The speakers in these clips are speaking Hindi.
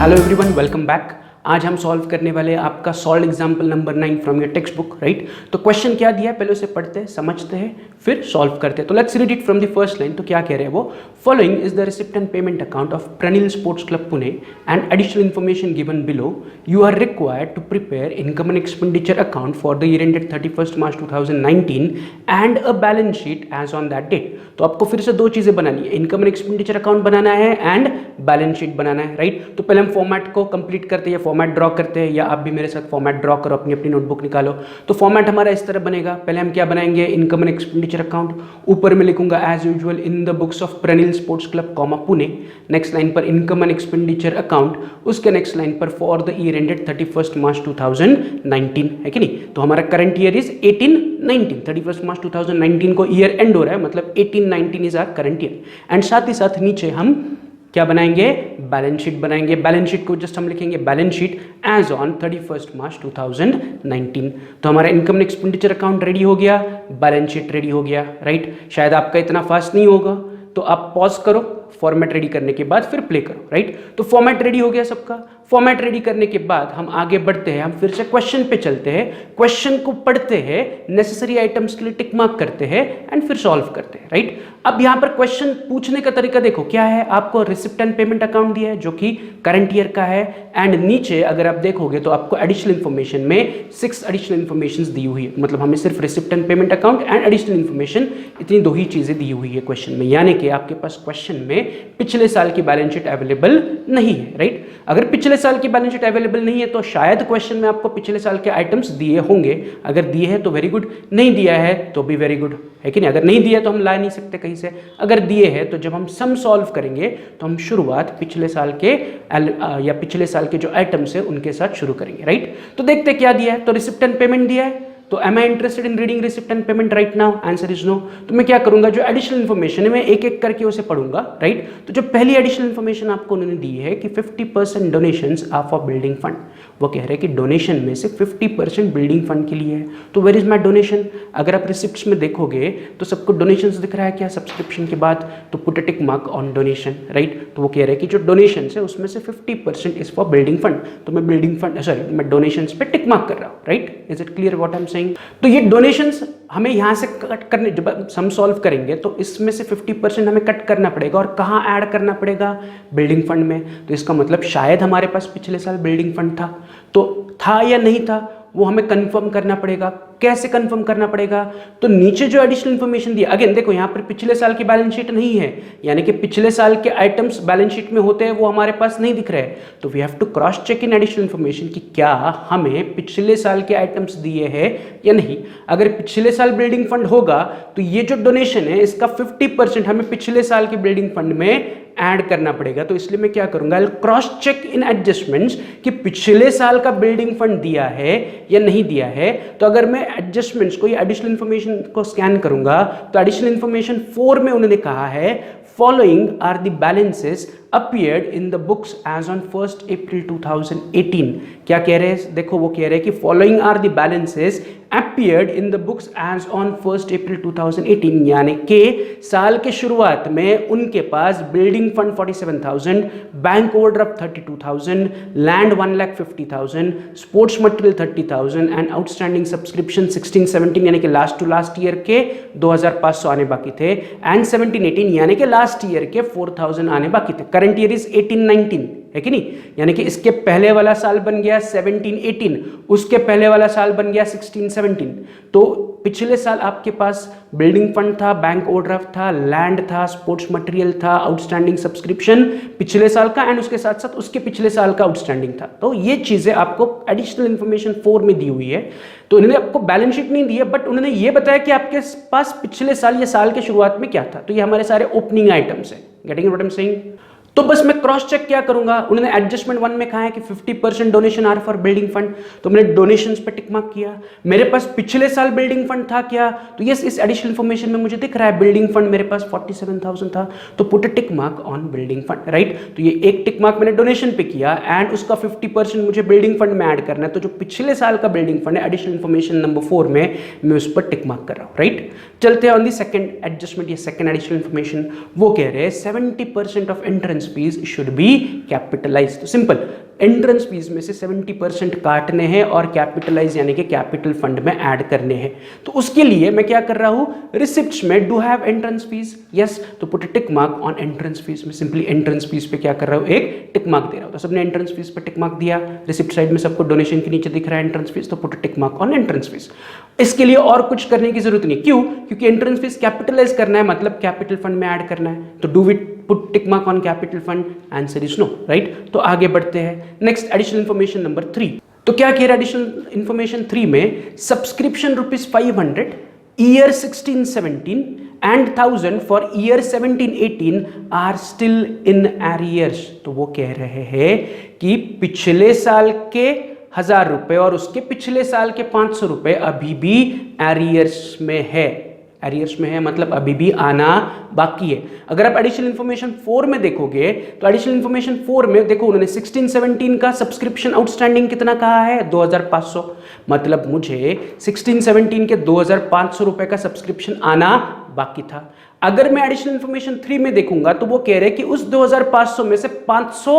Hello everyone, welcome back. आज हम सॉल्व करने वाले हैं आपका solve example number 9 from your text book, right. तो क्वेश्चन क्या दिया है पहले उसे पढ़ते हैं, समझते हैं, फिर सॉल्व करते हैं। तो let's read it from the first line. तो क्या कह रहे हैं वो, following is the receipt and payment account of Pranil sports club Pune and additional information given below. You are required to prepare income and expenditure account for the year ended 31 March 2019 and a balance sheet as on that date. तो आपको फिर से दो चीजें बनानी है, इनकम एंड एक्सपेंडिचर अकाउंट बनाना है एंड बैलेंस शीट बनाना है, राइट। तो पहले हम फॉर्मेट को कंप्लीट करते हैं, फॉर्मेट ड्रॉ करते हैं, या आप भी मेरे साथ फॉर्मेट ड्रॉ करो, अपनी अपनी नोटबुक निकालो। तो फॉर्मेट हमारा इस तरह बनेगा। पहले हम क्या बनाएंगे, इनकम एंड एक्सपेंडिचर अकाउंट, ऊपर में लिखूंगा as usual in the books of Pranil sports club comma Pune. Next line पर इनकम एंड एक्सपेंडिचर अकाउंट, उसके नेक्स्ट लाइन पर for the year ended 31 March 2019, है कि नहीं। तो हमारा करंट ईयर इज 18-19, 31 मार्च 2019 को ईयर एंड हो रहा है, मतलब 18-19 is our current year. And साथ ही साथ नीचे हम क्या बनाएंगे, बैलेंस शीट बनाएंगे। बैलेंस शीट को जस्ट हम लिखेंगे balance sheet as on 31 March 2019। तो हमारा income and expenditure account ready हो गया, बैलेंस शीट रेडी हो गया, राइट। शायद आपका इतना फास्ट नहीं होगा, तो आप पॉज करो, फॉर्मेट रेडी करने के बाद फिर प्ले करो, राइट। तो फॉर्मेट रेडी हो गया सबका। फॉर्मेट रेडी करने के बाद हम आगे बढ़ते हैं, हम फिर से क्वेश्चन पे चलते हैं, क्वेश्चन को पढ़ते हैं, नेसेसरी आइटम्स के लिए टिक मार्क करते हैं एंड फिर सॉल्व करते हैं, राइट। अब यहां पर क्वेश्चन पूछने का तरीका देखो क्या है, आपको रिसिप्ट एंड पेमेंट अकाउंट दिया है जो कि करंट ईयर का है, एंड नीचे अगर आप देखोगे तो आपको एडिशनल इंफॉर्मेशन में 6 एडिशनल इंफॉर्मेशन दी हुई है। मतलब हमें सिर्फ receipt and payment account and additional information, इतनी दो ही चीजें दी हुई है क्वेश्चन में। यानी कि आपके पास क्वेश्चन में पिछले साल की बैलेंस शीट अवेलेबल नहीं है, राइट। अगर पिछले साल की बैलेंस शीट अवेलेबल नहीं है तो शायद क्वेश्चन में आपको पिछले साल के आइटम्स दिए होंगे। अगर दिए हैं तो वेरी गुड, नहीं दिया है तो भी वेरी गुड, है कि नहीं। अगर नहीं दिया तो हम ला नहीं सकते कहीं से। अगर दिए हैं तो जब हम सम सॉल्व करेंगे तो हम शुरुआत पिछले साल के या पिछले साल के जो आइटम्स है उनके साथ शुरू करेंगे, राइट। तो देखते क्या दिया है। तो रिसिप्ट एंड पेमेंट दिया है, तो am I interested in reading receipt and payment right now, answer is no. तो मैं क्या करूंगा, जो एडिशनल इंफॉर्मेशन है मैं एक एक करके उसे पढ़ूंगा, राइट। तो जो पहली एडिशनल इंफॉर्मेशन आपको उन्होंने दी है कि 50% donations are for building fund. वो कह रहे हैं कि डोनेशन में से 50% बिल्डिंग फंड के लिए है। तो वेयर इज माई डोनेशन। अगर आप रिसिप्ट्स में देखोगे तो सबको डोनेशंस दिख रहा है क्या सब्सक्रिप्शन के बाद, तो put a tick mark on donation, right. तो वो कह रहे हैं कि जो डोनेशन है उसमें से 50% इज फॉर बिल्डिंग फंड। तो मैं बिल्डिंग फंड मैं डोनेशन पे टिक मार्क कर रहा हूँ, right. Is it clear what I am saying. तो ये डोनेशंस हमें यहाँ से कट करने, जब सम सॉल्व करेंगे तो इसमें से 50% हमें कट करना पड़ेगा, और कहाँ ऐड करना पड़ेगा, बिल्डिंग फंड में। तो इसका मतलब शायद हमारे पास पिछले साल बिल्डिंग फंड था, तो था या नहीं था वो हमें कंफर्म करना पड़ेगा। कैसे कंफर्म करना पड़ेगा, तो नीचे जो एडिशनल इंफॉर्मेशन दिया, अगेन देखो यहाँ पर पिछले साल की बैलेंस शीट नहीं है, यानी कि पिछले साल के आइटम्स बैलेंस शीट में होते हैं वो हमारे पास नहीं दिख रहे हैं। तो we have to cross check in additional information कि क्या हमें पिछले साल के आइटम्स दिए हैं या नहीं। अगर पिछले साल बिल्डिंग फंड होगा तो ये जो डोनेशन है इसका 50% हमें पिछले साल के बिल्डिंग फंड में ऐड करना पड़ेगा। तो इसलिए मैं क्या करूंगा, क्रॉस चेक इन एडजस्टमेंट्स कि पिछले साल का बिल्डिंग फंड दिया है या नहीं दिया है। तो अगर मैं एडजस्टमेंट्स को या एडिशनल इंफॉर्मेशन को स्कैन करूंगा तो एडिशनल इंफॉर्मेशन 4 में उन्होंने कहा है following are the balances appeared in the books as on 1st April 2018। क्या कह रहे हैं, देखो वो कह रहे हैं कि following are the balances appeared in the books as on 1st April 2018, यानी कि साल के शुरुआत में उनके पास building fund 47,000, bank overdraft 32,000, land 1,50,000, sports material 30,000 and outstanding subscription 16-17 यानी कि लास्ट टू लास्ट ईयर के 2,500 आने बाकी थे, एंड 17-18 यानी कि लास्ट ईयर के 4,000 आने बाकी थे। करंट ईयर इज 18-19, है कि नहीं। यानी कि इसके पहले वाला साल बन गया 17-18, उसके पहले वाला साल बन गया 16-17। तो पिछले साल आपके पास बिल्डिंग फंड था, बैंक ओवरड्राफ्ट था, लैंड था, स्पोर्ट्स मटेरियल था, आउटस्टैंडिंग सब्सक्रिप्शन पिछले साल का, एंड उसके साथ साथ उसके पिछले साल का आउटस्टैंडिंग था। तो ये चीजें आपको एडिशनल इंफॉर्मेशन 4 में दी हुई है। तो इन्होंने आपको बैलेंस शीट नहीं दी है, बट उन्होंने ये बताया कि आपके पास पिछले साल या साल के शुरुआत में क्या था। तो ये हमारे सारे ओपनिंग आइटम्स है। Getting what I am saying. तो बस मैं क्रॉस चेक क्या करूंगा, उन्होंने एडजस्टमेंट 1 में कहा है कि 50% donation are for building fund, तो मैंने डोनेशंस पे टिक मार्क किया। मेरे पास पिछले साल बिल्डिंग फंड था क्या, तो यस इस एडिशनल इंफॉर्मेशन में मुझे दिख रहा है बिल्डिंग फंड मेरे पास 47,000 था, तो put a tick mark on building fund, right. तो ये एक टिक मार्क मैंने डोनेशन पे किया एंड उसका 50% मुझे बिल्डिंग फंड में ऐड करना है। तो जो पिछले साल का बिल्डिंग फंड है एडिशनल इंफॉर्मेशन नंबर 4 में मैं उस पर टिक मार्क कर रहा हूँ, राइट। चलते हैं ऑन दी सेकंड एडजस्टमेंट या सेकंड एडिशनल इंफॉर्मेशन। वो कह रहे हैं 70% of entrance entrance fees should be capitalise. तो सिंपल, एंट्रेंस फीस में से 70% काटने हैं और कैपिटलाइज यानी कि कैपिटल फंड में ऐड करने हैं। तो उसके लिए मैं क्या कर रहा हूं, रिसिप्ट्स में do have entrance fees, yes, तो put tick mark on entrance fees में सिंपली एंट्रेंस फीस पे क्या कर रहा हूं, एक टिक मार्क दे रहा हूं। तो सबने एंट्रेंस फीस पे टिक मार्क दिया, रिसिप्ट साइड में सबको डोनेशन के नीचे दिख रहा है एंट्रेंस फीस, तो put tick mark on entrance fees. इसके लिए और कुछ करने की जरूरत नहीं, क्यों, क्योंकि एंट्रेंस फीस कैपिटलाइज करना है, मतलब कैपिटल फंड में ऐड करना है। तो do it put tick mark on capital fund, answer is no, right. तो आगे बढ़ते हैं, नेक्स्ट एडिशनल इंफॉर्मेशन नंबर 3। तो क्या कह रहा है एडिशनल इंफॉर्मेशन 3 में, subscription ₹500 year 16-17 and 1000 for year 17-18 are still in arrears. तो वो कह रहे हैं कि पिछले साल के ₹1000 और उसके पिछले साल के ₹500 अभी भी एरियर्स में है। एरियर्स में है मतलब अभी भी आना बाकी है। अगर आप एडिशनल इंफॉर्मेशन 4 में देखोगे तो एडिशनल इंफॉर्मेशन 4 में देखो उन्होंने 16-17 का सब्सक्रिप्शन आउटस्टैंडिंग कितना कहा है, 2500, मतलब मुझे 16-17 के ₹2500 का सब्सक्रिप्शन आना बाकी था। अगर मैं एडिशनल इंफॉर्मेशन 3 में देखूंगा तो वो कह रहे हैं कि उस 2500 में से 500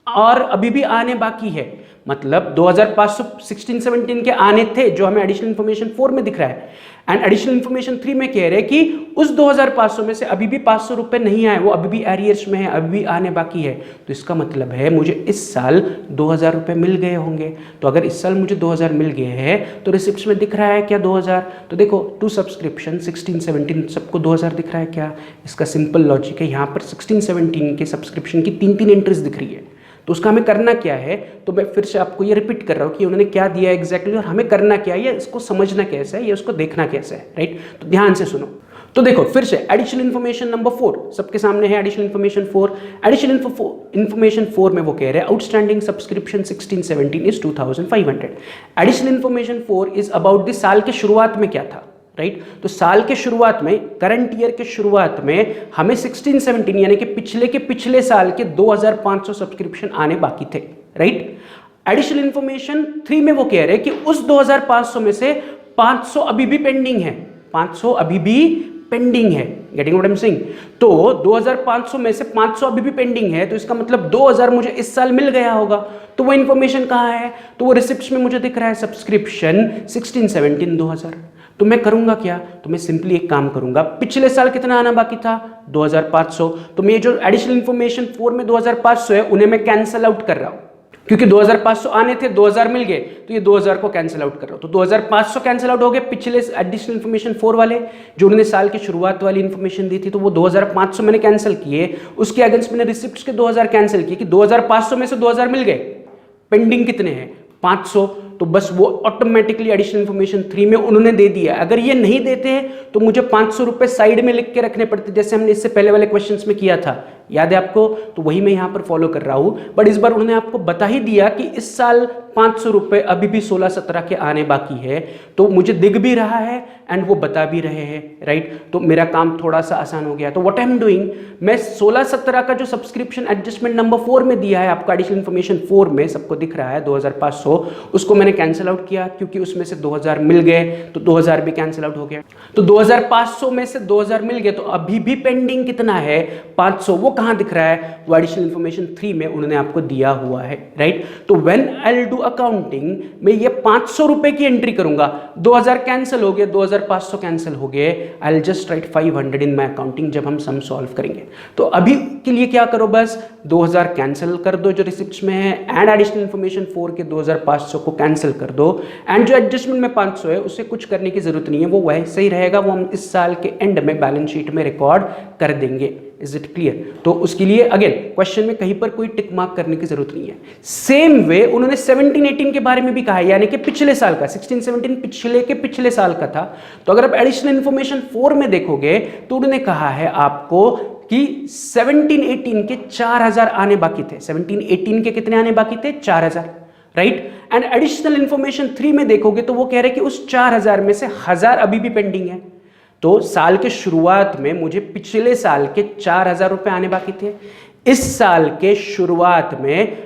और अभी भी आने बाकी है, मतलब 2500 16-17 के आने थे जो हमें एडिशनल इंफॉर्मेशन 4 में दिख रहा है, एंड एडिशनल इंफॉर्मेशन 3 में कह रहे हैं कि उस 2500 में से अभी भी ₹500 नहीं आए, वो अभी भी एरियर्स में है, अभी भी आने बाकी है। तो इसका मतलब है मुझे इस साल ₹2000 मिल गए होंगे। तो अगर इस साल मुझे 2000 मिल गए हैं तो रिसिप्ट्स में दिख रहा है क्या 2000, तो देखो टू सब्सक्रिप्शन 16-17 सबको 2000 दिख रहा है क्या। इसका सिंपल लॉजिक है, यहाँ पर 16-17 के सब्सक्रिप्शन की 3 एंट्रीज दिख रही है। तो उसका हमें करना क्या है, तो मैं फिर से आपको ये रिपीट कर रहा हूँ कि उन्होंने क्या दिया एग्जैक्टली और हमें करना क्या है, इसको समझना कैसे है, ये उसको देखना कैसे है, राइट। तो ध्यान से सुनो। तो देखो फिर से एडिशनल इंफॉर्मेशन नंबर 4 सबके सामने है, एडिशनल इंफॉर्मेशन 4। एडिशनल इंफॉर्मेशन 4 में वो कह रहे हैं outstanding subscription 16-17 is 2500। Additional information 4 is about the साल के शुरुआत में क्या था, राइट। तो साल के शुरुआत में, करंट ईयर के शुरुआत में हमें 16-17 यानी कि पिछले साल के 2500 सब्सक्रिप्शन आने बाकी थे, राइट। एडिशनल इंफॉर्मेशन 3 में वो कह रहे हैं कि उस 2500 में से 500 अभी भी पेंडिंग है, 500 अभी भी पेंडिंग है, getting what I am saying. तो 2500 में से 500 अभी भी पेंडिंग है, तो इसका मतलब 2000 मुझे इस साल मिल गया होगा। तो वो इंफॉर्मेशन कहाँ है, तो वो रिसिप्ट्स में मुझे दिख रहा है सब्सक्रिप्शन 16-17 2000। तो मैं करूंगा क्या, तो मैं सिंपली एक काम करूंगा, पिछले साल कितना आना बाकी था 2500, तो मैं जो एडिशनल इंफॉर्मेशन 4 में 2500 है उन्हें मैं कैंसल आउट कर रहा हूं, क्योंकि 2500 आने थे, 2000 मिल गए, तो ये 2000 को कैंसिल आउट कर रहा हूं। तो 2500 कैंसिल आउट हो गए, पिछले एडिशनल इंफॉर्मेशन 4 वाले जो उन्होंने साल की शुरुआत वाली इंफॉर्मेशन दी थी, तो वो 2500 मैंने कैंसिल किए, उसके अगेंस्ट मैंने रिसिप्ट्स के 2000 कैंसिल किए कि 2500 में से 2000 मिल गए, पेंडिंग कितने हैं 500, तो बस वो ऑटोमेटिकली एडिशनल इंफॉर्मेशन 3 में उन्होंने दे दिया। अगर ये नहीं देते तो मुझे 500 रुपए साइड में लिख के रखने पड़ते, जैसे हमने इससे पहले वाले क्वेश्चंस में किया था, याद है आपको। तो वही मैं यहां पर फॉलो कर रहा हूं, बट इस बार उन्होंने आपको बता ही दिया कि इस साल 500 रुपए अभी भी 16-17 के आने बाकी है, तो मुझे दिख भी रहा है एंड वो बता भी रहे हैं, राइट। तो मेरा काम थोड़ा सा आसान हो गया। तो व्हाट आई एम डूइंग, मैं 16-17 का जो सब्सक्रिप्शन एडजस्टमेंट नंबर 4 में दिया है आपको, एडिशनल इंफॉर्मेशन 4 में सबको दिख रहा है 2500, उसको मैंने कैंसिल आउट किया क्योंकि उसमें से 2000 मिल गए, तो 2000 भी कैंसिल आउट हो गया। तो 2500 में से 2000 मिल गए, तो अभी भी पेंडिंग कितना है 500, वो कहां दिख रहा है, वो एडिशनल इंफॉर्मेशन 3 में उन्होंने आपको दिया हुआ है, राइट। तो when I will do accounting में ये 500 रुपए की एंट्री करूंगा, 2000 कैंसिल हो गए, 2500 कैंसिल हो गए, I will just right 500 in my accounting जब हम सम सॉल्व करेंगे। तो अभी के लिए क्या करो, बस 2000 कैंसिल कर दो जो रिसिप्ट्स में है, एंड एडिशनल इंफॉर्मेशन 4 के 2500 को कैंसिल कर दो, एंड जो एडजस्टमेंट में 500 है उससे कुछ करने की जरूरत नहीं है, वो वैसे ही रहेगा, वो हम इस साल के एंड में बैलेंस शीट में रिकॉर्ड कर देंगे। Is it clear. तो उसके लिए अगेन क्वेश्चन में कहीं पर कोई टिक मार्क करने की जरूरत नहीं है। सेम वे उन्होंने 17-18 के बारे में भी कहा है, यानी कि पिछले साल का 16-17 पिछले साल का था। तो अगर आप एडिशनल इंफॉर्मेशन 4 में देखोगे तो उन्होंने कहा है आपको कि 17-18 के 4000 आने बाकी थे, 17-18 के कितने आने बाकी थे 4000, राइट। एंड एडिशनल इंफॉर्मेशन 3 में देखोगे तो वो कह रहे हैं कि उस 4000 में से 1000 अभी भी पेंडिंग है। तो साल के शुरुआत में मुझे पिछले साल के 4000 रुपए आने बाकी थे, इस साल के शुरुआत में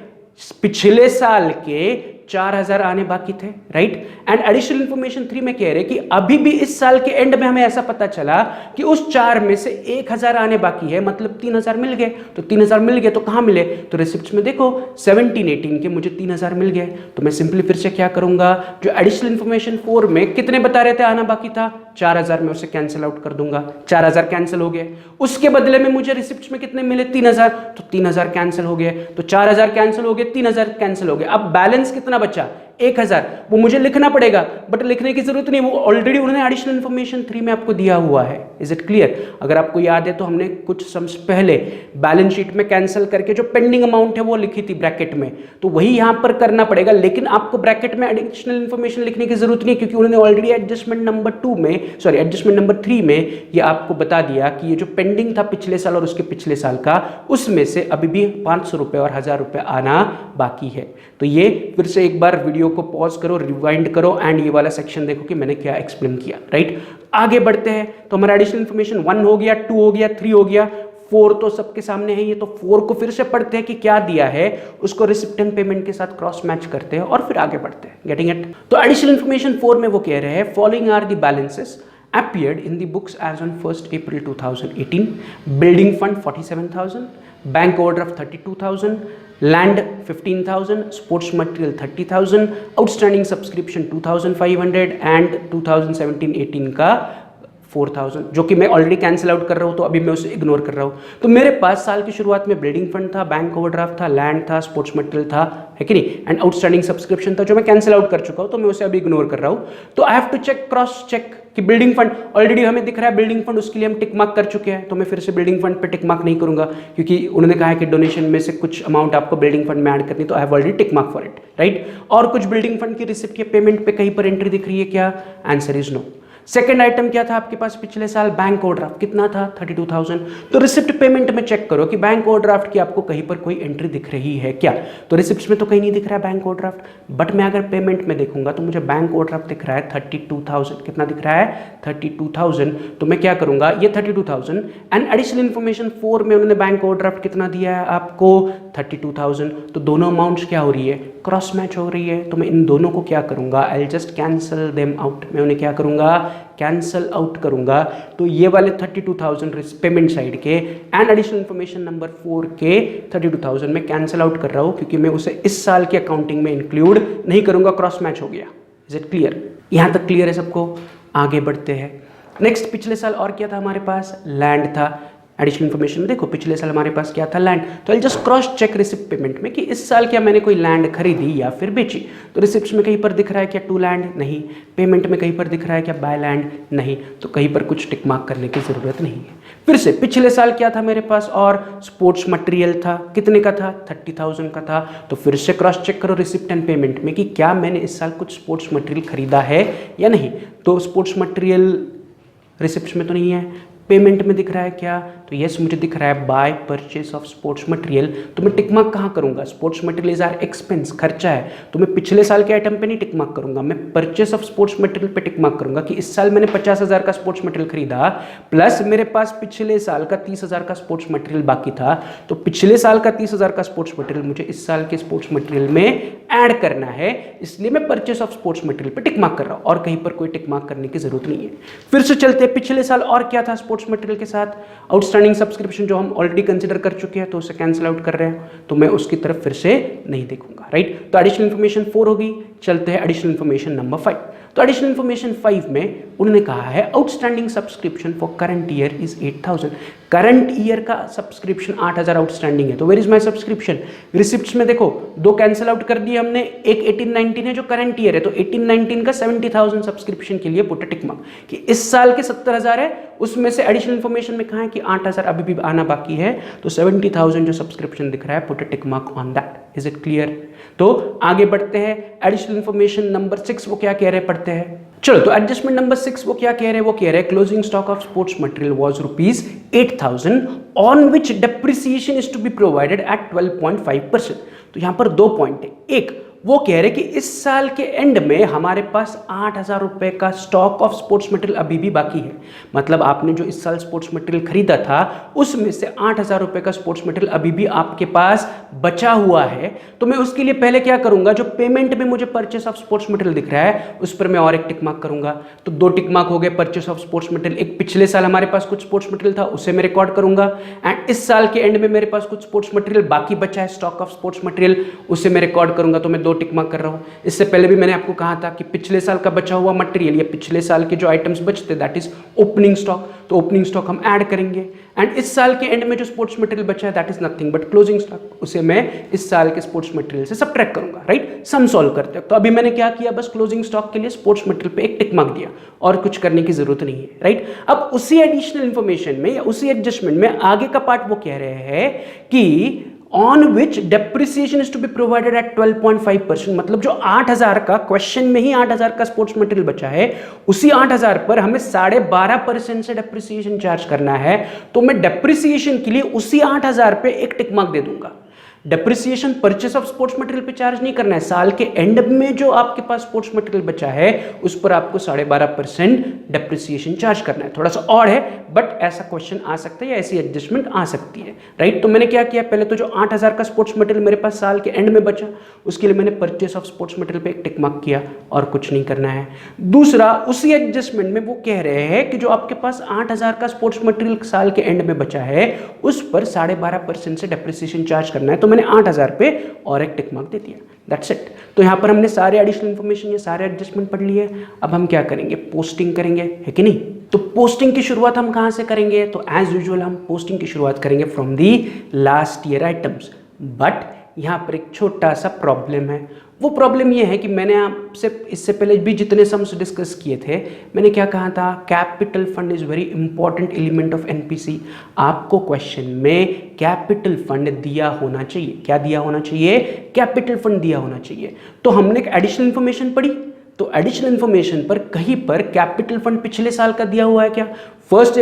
पिछले साल के 4000 आने बाकी थे, राइट। एंड एडिशनल इंफॉर्मेशन 3 में कह रहे कि अभी भी इस साल के एंड में हमें ऐसा पता चला कि उस 4 में से 1000 आने बाकी है, मतलब 3000 मिल गए। तो 3000 मिल गए तो कहां मिले, तो रिसिप्ट्स में देखो 17-18 के मुझे 3000 मिल गए। तो मैं सिंपली फिर से क्या करूंगा, जो एडिशनल इंफॉर्मेशन 4 में कितने बता रहे थे आना बाकी था, 4000 में उसे कैंसिल आउट कर दूंगा, 4000 कैंसिल हो गए। उसके बदले में मुझे रिसिप्ट्स में कितने मिले, 3000, तो 3000 कैंसिल हो गए। तो 4000 कैंसिल हो गए, 3000 कैंसिल हो गए। अब बैलेंस कितना बचा, 1000। वो मुझे लिखना पड़ेगा, बट लिखने की जरूरत नहीं, वो ऑलरेडी उन्होंने एडिशनल इंफॉर्मेशन 3 में आपको दिया हुआ है। Is it clear? अगर आपको याद है तो हमने कुछ सम्स पहले बैलेंस शीट में कैंसिल करके जो पेंडिंग अमाउंट है वो लिखी थी ब्रैकेट में, तो वही यहां पर करना पड़ेगा। लेकिन आपको ब्रैकेट में एडिशनल इंफॉर्मेशन लिखने की जरूरत नहीं है, क्योंकि उन्होंने ऑलरेडी एडजस्टमेंट नंबर 2 में, सॉरी एडजस्टमेंट नंबर 3 में ये आपको बता दिया कि ये जो पेंडिंग था पिछले साल और उसके पिछले साल का, उसमें से अभी भी 500 रुपए और 1000 रुपए आना बाकी है। तो ये फिर से एक बार वीडियो को पॉज करो, रिवाइंड करो एंड ये वाला सेक्शन देखो कि मैंने क्या एक्सप्लेन किया, राइट। आगे बढ़ते हैं। तो हमारा एडिशनल इंफॉर्मेशन 1 हो गया, 2 हो गया, 3 हो गया, 4 तो सबके सामने है ये। तो 4 को फिर से पढ़ते हैं कि क्या दिया है, उसको रिसिप्ट एंड पेमेंट के साथ क्रॉस मैच करते हैं और फिर आगे बढ़ते हैं। Getting it? तो एडिशनल इंफॉर्मेशन 4 में वो कह रहे हैं following are the balances appeared in the books as on 1st April 2018. Building fund 47,000, bank overdraft 32,000, land 15,000, sports material 30,000, outstanding subscription 2,500 and 2017-18 का 4000, जो कि मैं ऑलरेडी कैंसिल आउट कर रहा हूं, तो अभी मैं उसे इग्नोर कर रहा हूं। तो मेरे पास साल की शुरुआत में बिल्डिंग फंड था, बैंक ओवरड्राफ्ट था, लैंड था, स्पोर्ट्स मटेरियल था, है कि नहीं, एंड आउटस्टैंडिंग सब्सक्रिप्शन था जो मैं कैंसिल आउट कर चुका हूं, तो मैं उसे अभी इग्नोर कर रहा हूं। तो I have to check, cross check कि बिल्डिंग फंड ऑलरेडी हमें दिख रहा है, बिल्डिंग फंड उसके लिए हम टिक मार्क कर चुके हैं, तो मैं फिर से बिल्डिंग फंड पे टिक मार्क नहीं करूंगा, क्योंकि उन्होंने कहा है कि डोनेशन में से कुछ अमाउंट आपको बिल्डिंग फंड में ऐड करनी, तो I have already tick mark for it, right. और कुछ बिल्डिंग फंड की रिसिप्ट या पेमेंट पे कहीं पर एंट्री दिख रही है क्या? Answer is no. Second item क्या था आपके पास पिछले साल, बैंक ओवरड्राफ्ट कितना था, 32,000। तो रिसिप्ट पेमेंट में चेक करो कि बैंक ओवरड्राफ्ट की आपको कहीं पर कोई एंट्री दिख रही है क्या। तो रिसिप्ट्स में तो कहीं नहीं दिख रहा है बैंक ओवरड्राफ्ट, बट मैं अगर पेमेंट में देखूंगा तो मुझे बैंक ओवरड्राफ्ट दिख रहा है 32,000। कितना दिख रहा है? 32,000। तो मैं क्या करूंगा, ये 32,000 एंड एडिशनल इंफॉर्मेशन 4 में उन्होंने बैंक ओवरड्राफ्ट कितना दिया है आपको, 32,000। तो दोनों अमाउंट्स क्या हो रही है, क्रॉस मैच हो रही है। तो मैं इन दोनों को क्या करूंगा, I will just cancel them out. मैं उन्हें क्या करूंगा, कैंसल आउट करूंगा। तो ये वाले 32,000 पेमेंट साइड के एंड एडिशनल इंफॉर्मेशन नंबर 4 के 32,000 में कैंसल आउट कर रहा हूं, क्योंकि मैं उसे इस साल के अकाउंटिंग में इंक्लूड नहीं करूंगा, क्रॉस मैच हो गया। Is it clear? यहां तक क्लियर है सबको? आगे बढ़ते हैं। नेक्स्ट, पिछले साल और क्या था हमारे पास, लैंड था। एडिशनल इंफॉर्मेशन में देखो पिछले साल हमारे पास क्या था, लैंड। तो I just cross check receipt payment में कि इस साल क्या मैंने कोई लैंड खरीदी या फिर बेची। तो रिसिप्ट्स में कहीं पर दिख रहा है क्या टू लैंड, नहीं। पेमेंट में कहीं पर दिख रहा है क्या बाय लैंड, नहीं। तो कहीं पर कुछ टिक मार्क करने की जरूरत नहीं है। फिर से पिछले साल क्या था मेरे पास, और स्पोर्ट्स मटेरियल था, कितने का था, 30,000 का था। तो फिर से क्रॉस चेक करो रिसिप्ट एंड पेमेंट में कि क्या मैंने इस साल कुछ स्पोर्ट्स मटेरियल खरीदा है या नहीं। तो स्पोर्ट्स मटेरियल रिसिप्ट्स में तो नहीं है, पेमेंट में दिख रहा है क्या, तो यस मुझे दिख रहा है by purchase of sports material. तो मैं टिक मार्क कहाँ करूंगा, sports material is our expense, खर्चा है। तो मैं पिछले साल के आइटम पे नहीं टिक मार्क करूंगा, मैं परचेस ऑफ स्पोर्ट्स मटेरियल पे टिक मार्क करूंगा कि इस साल मैंने 50,000 का स्पोर्ट्स मटेरियल खरीदा, प्लस मेरे पास पिछले साल का 30,000 का स्पोर्ट्स मटेरियल बाकी था। तो पिछले साल का 30,000 का स्पोर्ट्स मटेरियल मुझे इस साल के स्पोर्ट्स मटेरियल में ऐड करना है, इसलिए मैं परचेस ऑफ स्पोर्ट्स मटेरियल पे टिक मार्क कर रहा हूं, और कहीं पर कोई टिक मार्क करने की जरूरत नहीं है। फिर से चलते पिछले साल और क्या था स्पोर्ट्स मटेरियल के साथ, आउटस्टैंडिंग सब्सक्रिप्शन जो हम ऑलरेडी कंसीडर कर चुके हैं, तो उसे कैंसिल आउट कर रहे हैं, तो मैं उसकी तरफ फिर से नहीं देखूंगा, राइट। तो एडिशनल इंफॉर्मेशन 4 होगी। चलते हैं एडिशनल इंफॉर्मेशन नंबर 5। तो एडिशनल इंफॉर्मेशन 5 में उन्होंने कहा है outstanding subscription for current year is 8,000। Current year का सब्सक्रिप्शन 8,000 आउटस्टैंडिंग है। तो where is my subscription, receipts में देखो 2 कैंसिल आउट कर दिए हमने, एक 18-19 है जो करंट ईयर है, तो 18-19 का 70,000 सब्सक्रिप्शन के लिए पुट अ टिक मार्क कि इस साल के 70,000 है, उसमें से एडिशनल इंफॉर्मेशन में कहा है कि 8,000 अभी भी आना बाकी है, तो 70,000 जो सब्सक्रिप्शन दिख रहा है put a tick mark on that. Is it clear? तो आगे बढ़ते हैं। एडिशनल इंफॉर्मेशन नंबर 6 वो क्या कह रहे हैं, पढ़ते हैं। चलो, तो एडजस्टमेंट नंबर 6 वो क्या कह रहे हैं, वो कह रहे हैं closing stock of sports material was ₹8,000 on which depreciation is to be provided at 12.5%। तो यहां पर 2 पॉइंट है। एक, वो कह रहे कि इस साल के एंड में हमारे पास 8,000 रुपए का स्टॉक ऑफ स्पोर्ट्स मटेरियल अभी भी बाकी है। मतलब आपने जो इस साल स्पोर्ट्स मटेरियल खरीदा था उसमें से 8,000 रुपए का स्पोर्ट्स मटेरियल अभी भी आपके पास बचा हुआ है। तो मैं उसके लिए पहले क्या करूंगा, जो पेमेंट में मुझे परचेस ऑफ स्पोर्ट्स मटेरियल दिख रहा है उस पर मैं और एक टिक मार्क करूंगा। तो 2 टिक मार्क हो गए परचेस ऑफ स्पोर्ट्स मटेरियल। एक पिछले साल हमारे पास कुछ स्पोर्ट्स मटेरियल था उसे मैं रिकॉर्ड करूंगा, एंड इस साल के एंड में मेरे पास कुछ स्पोर्ट्स मटेरियल बाकी बचा है, स्टॉक ऑफ स्पोर्ट्स मटेरियल, उसे मैं रिकॉर्ड करूंगा। तो मैं 2 टिक मार्क कर रहा हूं। इससे पहले भी मैंने आपको कहा था कि पिछले साल का बचा हुआ मटेरियल या पिछले साल के जो आइटम्स बचते दैट इज ओपनिंग स्टॉक, तो ओपनिंग स्टॉक हम ऐड करेंगे, एंड इस साल के एंड में जो स्पोर्ट्स मटेरियल बचा है that is nothing but closing stock, उसे मैं इस साल के स्पोर्ट्स मटेरियल से सबट्रैक्ट करूंगा, राइट। सम सॉल्व करते हैं। तो अभी मैंने क्या किया, बस क्लोजिंग स्टॉक के लिए स्पोर्ट्स मटेरियल पे एक टिक मार्क दिया और कुछ करने की जरूरत नहीं है, राइट। अब उसी एडिशनल इंफॉर्मेशन में या उसी एडजस्टमेंट में आगे का पार्ट वो कह रहे हैं कि on which depreciation is to be provided at 12.5%। मतलब जो 8,000 का क्वेश्चन में ही 8,000 का स्पोर्ट्स मटेरियल बचा है उसी 8,000 पर हमें 12.5% से डेप्रिसिएशन चार्ज करना है। तो मैं डेप्रिसिएशन के लिए उसी 8,000 पे एक टिक मार्क दे दूंगा। Depreciation purchase of sports material पे चार्ज नहीं करना है, साल के एंड में जो आपके पास स्पोर्ट्स मटेरियल बचा है उस पर आपको 12.5% डेप्रिसिएशन चार्ज करना है। थोड़ा सा और है बट ऐसा क्वेश्चन आ सकता है या ऐसी एडजस्टमेंट आ सकती है, राइट। तो मैंने क्या किया, पहले तो जो 8,000 का स्पोर्ट्स मटेरियल मेरे पास साल के एंड में बचा उसके लिए मैंने परचेस ऑफ स्पोर्ट्स मटेरियल पे एक टिक मार्क किया और कुछ नहीं करना है। दूसरा, उसी एडजस्टमेंट में वो कह रहे हैं कि जो आपके पास 8,000 का स्पोर्ट्स मटेरियल साल के एंड में बचा है उस पर 12.5% से डेप्रिसिएशन चार्ज करना है। तो मैंने 8,000 पे और एक टिक मार्क दे दिया, दैट्स इट। तो यहाँ पर हमने सारे एडिशनल इंफॉर्मेशन ये सारे एडजस्टमेंट पढ़ लिए। अब हम क्या करेंगे, पोस्टिंग करेंगे, है कि नहीं। तो पोस्टिंग की शुरुआत हम कहाँ से करेंगे, तो एज यूजुअल हम पोस्टिंग की शुरुआत करेंगे from the last year items. But यहाँ पर एक छोटा सा प्रॉब्लम है। वो प्रॉब्लम ये है कि मैंने आपसे इससे पहले भी जितने सम्स डिस्कस किए थे मैंने क्या कहा था, capital fund is very important element of NPC. आपको क्वेश्चन में कैपिटल फंड दिया होना चाहिए। क्या दिया होना चाहिए, कैपिटल फंड दिया होना चाहिए। तो हमने एक एडिशनल इंफॉर्मेशन पढ़ी, तो एडिशनल इंफॉर्मेशन पर कहीं पर कैपिटल फंड पिछले साल का दिया हुआ है क्या, 1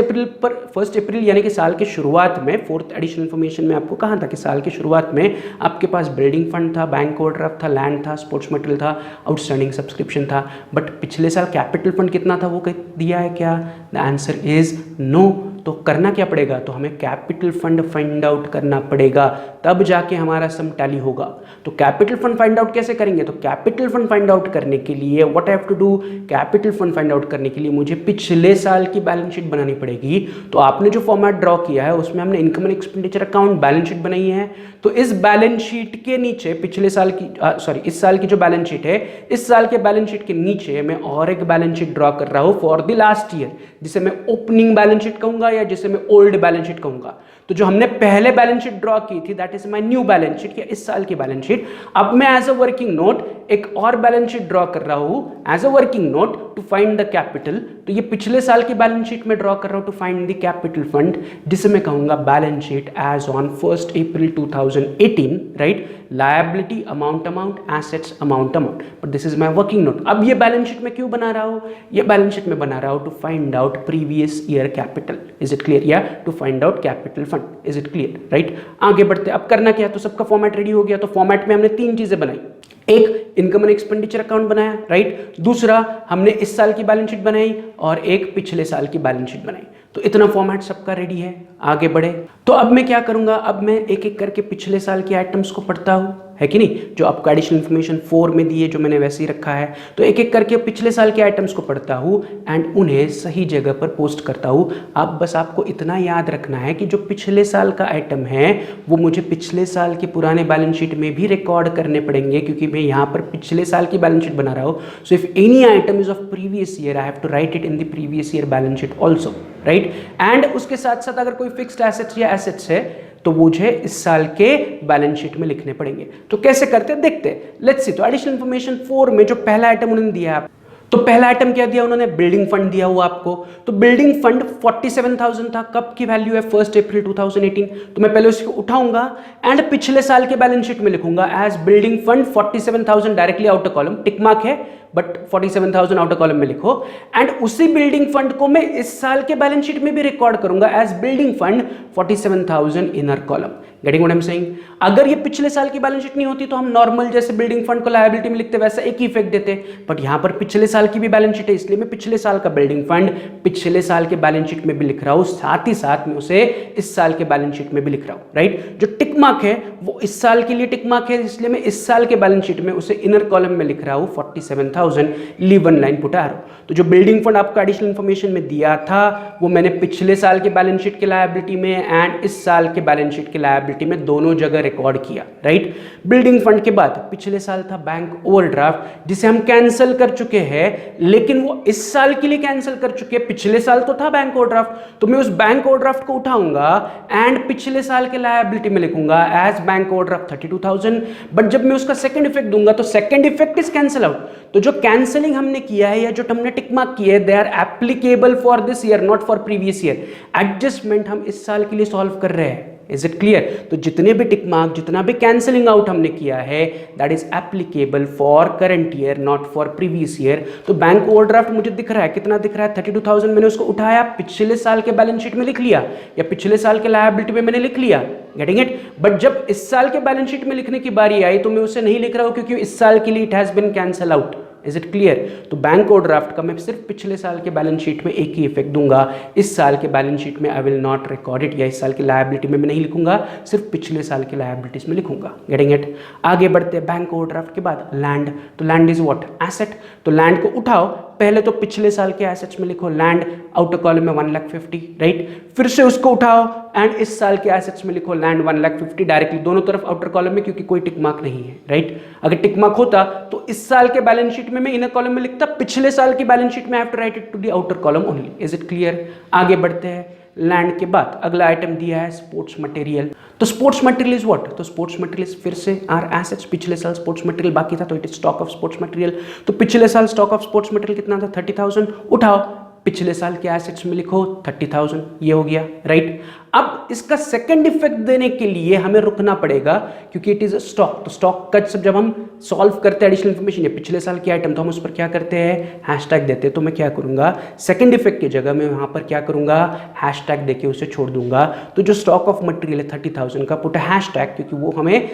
अप्रैल यानी कि साल के शुरुआत में 4th एडिशनल इंफॉर्मेशन में आपको कहा था कि साल के शुरुआत में आपके पास बिल्डिंग फंड था, बैंक ओवरड्राफ्ट था, लैंड था, स्पोर्ट्स मटेरियल था, आउटस्टैंडिंग सब्सक्रिप्शन था। बट पिछले साल कैपिटल फंड कितना था वो दिया है क्या, द आंसर इज नो। तो करना क्या पड़ेगा, तो हमें कैपिटल फंड फाइंड आउट करना पड़ेगा, तब जाके हमारा सम टैली होगा। तो कैपिटल फंड फाइंड आउट कैसे करेंगे, तो कैपिटल फंड फाइंड आउट करने के लिए what I have to do, capital fund find out करने के लिए मुझे पिछले साल की बैलेंस शीट बनानी पड़ेगी। तो आपने जो फॉर्मेट ड्रॉ किया है उसमें हमने income and expenditure account balance sheet बनाई है। तो इस बैलेंस शीट के नीचे पिछले साल की इस साल की जो बैलेंस शीट है, इस साल के बैलेंस शीट के नीचे मैं और एक बैलेंस शीट ड्रॉ कर रहा हूं फॉर द लास्ट ईयर, जिसे मैं ओपनिंग बैलेंस शीट कहूंगा या जिसे मैं ओल्ड बैलेंस शीट कहूंगा। तो जो हमने पहले बैलेंस शीट ड्रॉ की थी that is my new balance sheet या इस साल की बैलेंस शीट। अब मैं एज अ वर्किंग नोट एक और बैलेंस शीट ड्रॉ कर रहा हूं as a working note to find the capital. तो ये पिछले साल की बैलेंस शीट में ड्रॉ कर रहा हूं to find the capital fund, जिसे मैं कहूंगा balance sheet as on 1 April 2018, right. Liability amount, assets amount. But this is my working note. अब ये बैलेंस शीट में क्यों बना रहा हूं, ये बैलेंस शीट में बना रहा हूं to find out previous year capital, is it clear, या to find out capital fund, is it clear, right. आगे बढ़ते, अब करना क्या है, तो सबका फॉर्मेट रेडी हो गया। तो फॉर्मेट में हमने 3 चीजें बनाई, एक इनकम एंड एक्सपेंडिचर अकाउंट बनाया, राइट। दूसरा हमने इस साल की बैलेंस शीट बनाई और एक पिछले साल की बैलेंस शीट बनाई। तो इतना फॉर्मेट सबका रेडी है, आगे बढ़े। तो अब मैं क्या करूंगा, अब मैं एक एक करके पिछले साल के आइटम्स को पढ़ता हूं, है कि नहीं। जो आपको एडिशनल इंफॉर्मेशन 4 में दी है जो मैंने वैसे ही रखा है, तो एक एक करके पिछले साल के आइटम्स को पढ़ता हूं एंड उन्हें सही जगह पर पोस्ट करता हूं। अब बस आपको इतना याद रखना है कि जो पिछले साल का आइटम है वो मुझे पिछले साल के पुराने बैलेंस शीट में भी रिकॉर्ड करने पड़ेंगे, क्योंकि मैं यहाँ पर पिछले साल की बैलेंस शीट बना रहा हूँ। So if any item is of previous year I have to write it in the previous year balance sheet also, right. And उसके साथ साथ अगर कोई फिक्स्ड एसेट्स या एसेट्स है तो मुझे इस साल के बैलेंस शीट में लिखने पड़ेंगे। तो कैसे करते हैं देखते हैं, लेट्स सी। तो एडिशनल इंफॉर्मेशन 4 में जो पहला आइटम उन्होंने दिया है, तो पहला आइटम क्या दिया उन्होंने, बिल्डिंग फंड दिया हुआ आपको। तो बिल्डिंग फंड 47,000 था, कब की वैल्यू है 1 अप्रैल 2018। तो मैं पहले उसको उठाऊंगा एंड पिछले साल के बैलेंस शीट में लिखूंगा as building fund 47,000 directly outer column, tick mark है। बट 47,000 आउटर कॉलम में लिखो। एंड उसी बिल्डिंग फंड को मैं इस साल के बैलेंस शीट में भी रिकॉर्ड करूंगा as building fund 47,000 inner column. Getting what I am saying? अगर ये पिछले साल की बैलेंस शीट नहीं होती तो हम नॉर्मल जैसे बिल्डिंग फंड को लायबिलिटी में लिखते वैसा एक ही इफेक्ट देते, बट यहां पर पिछले साल की भी बैलेंस शीट है, इसलिए मैं पिछले साल का बिल्डिंग फंड पिछले साल के बैलेंस शीट में भी लिख रहा हूं, साथ ही साथ में उसे इस साल के बैलेंस शीट में भी लिख रहा हूं, राइट? जो टिक मार्क है वो इस साल के लिए टिक मार्क है, इसलिए मैं इस साल के बैलेंस शीट में उसे इनर कॉलम में लिख रहा हूं 47,000, leave one line put arrow. तो जो बिल्डिंग फंड आपको एडिशनल इंफॉर्मेशन में दिया था वो मैंने पिछले साल के बैलेंस शीट के लायबिलिटी में एंड इस साल के बैलेंस शीट के लायबिलिटी में दोनों जगह रिकॉर्ड किया, राइट? बिल्डिंग फंड के बाद पिछले साल था बैंक ओवरड्राफ्ट जिसे हम कैंसिल कर चुके हैं, लेकिन वो इस साल के लिए कैंसिल कर चुके हैं। पिछले साल तो था बैंक ओवरड्राफ्ट, तो मैं उस बैंक ओवरड्राफ्ट को उठाऊंगा एंड पिछले साल के लायबिलिटी में लिखूंगा एज बैंक ओवरड्राफ्ट 32,000। बट जब मैं उसका सेकंड इफेक्ट दूंगा तो second effect is cancel out. तो जो कैंसिलिंग हमने किया है या जो हमने टिक मार्क किया है they are applicable for this year not for previous year. Adjustment हम इस साल के लिए सॉल्व कर रहे हैं। इज इट क्लियर? तो जितने भी टिक मार्क, जितना भी कैंसिलिंग आउट हमने किया है that is applicable for current year not for previous year. तो बैंक ओवरड्राफ्ट मुझे दिख रहा है, कितना दिख रहा है? 32,000। मैंने उसको उठाया, पिछले साल के बैलेंस शीट में लिख लिया या पिछले साल के लायबिलिटी में मैंने लिख लिया। Getting it? बट जब इस साल के बैलेंस शीट में लिखने की बारी आई तो मैं उसे नहीं लिख रहा हूं क्योंकि इस साल के लिए it has been cancel out. Is it clear? तो बैंक ओवरड्राफ्ट का मैं सिर्फ पिछले साल के बैलेंस शीट में एक ही इफेक्ट दूंगा, इस साल के बैलेंस शीट में I will not record it, या इस साल की लायबिलिटी में मैं नहीं लिखूंगा, सिर्फ पिछले साल की लायबिलिटीज में लिखूंगा। Getting it? आगे बढ़ते हैं बैंक ओवरड्राफ्ट के बाद लैंड। तो लैंड इज व्हाट? एसेट। तो लैंड को उठाओ, पहले तो पिछले साल के एसेट्स में लिखो लैंड, आउटर कॉलम में 1,50,000, राइट? फिर से उसको उठाओ एंड इस साल के एसेट्स में लिखो लैंड 1,50,000 डायरेक्टली दोनों तरफ आउटर कॉलम में, क्योंकि कोई टिक मार्क नहीं है, राइट? अगर टिक मार्क होता तो इस साल के बैलेंस शीट में मैं इनर कॉलम में लिखता, पिछले साल की बैलेंस शीट में I have to write it to the outer column only. Is it clear? आगे बढ़ते हैं। लैंड के बाद अगला आइटम दिया है स्पोर्ट्स मटेरियल। तो स्पोर्ट्स मटेरियल इज व्हाट? तो स्पोर्ट्स मटेरियल फिर से आर एसेट्स। पिछले साल स्पोर्ट्स मटेरियल बाकी था तो it is stock of sports material. तो पिछले साल स्टॉक ऑफ स्पोर्ट्स मटेरियल कितना था? 30,000। उठाओ, पिछले साल के एसेट्स में लिखो 30,000, ये हो गया, राइट? अब इसका सेकंड इफेक्ट देने के लिए हमें रुकना पड़ेगा क्योंकि इट इज स्टॉक। तो स्टॉक का जब हम सॉल्व करते हैं एडिशनल इन्फॉर्मेशन या पिछले साल की आइटम तो हम उस पर क्या करते हैं? हैशटैग देते हैं। तो मैं क्या करूंगा, सेकंड इफेक्ट की जगह मैं वहां पर क्या करूंगा? हैशटैग देके उसे छोड़ दूंगा। तो जो स्टॉक ऑफ मटेरियल है 30,000 का, पुट हैशटैग, क्योंकि वो हमें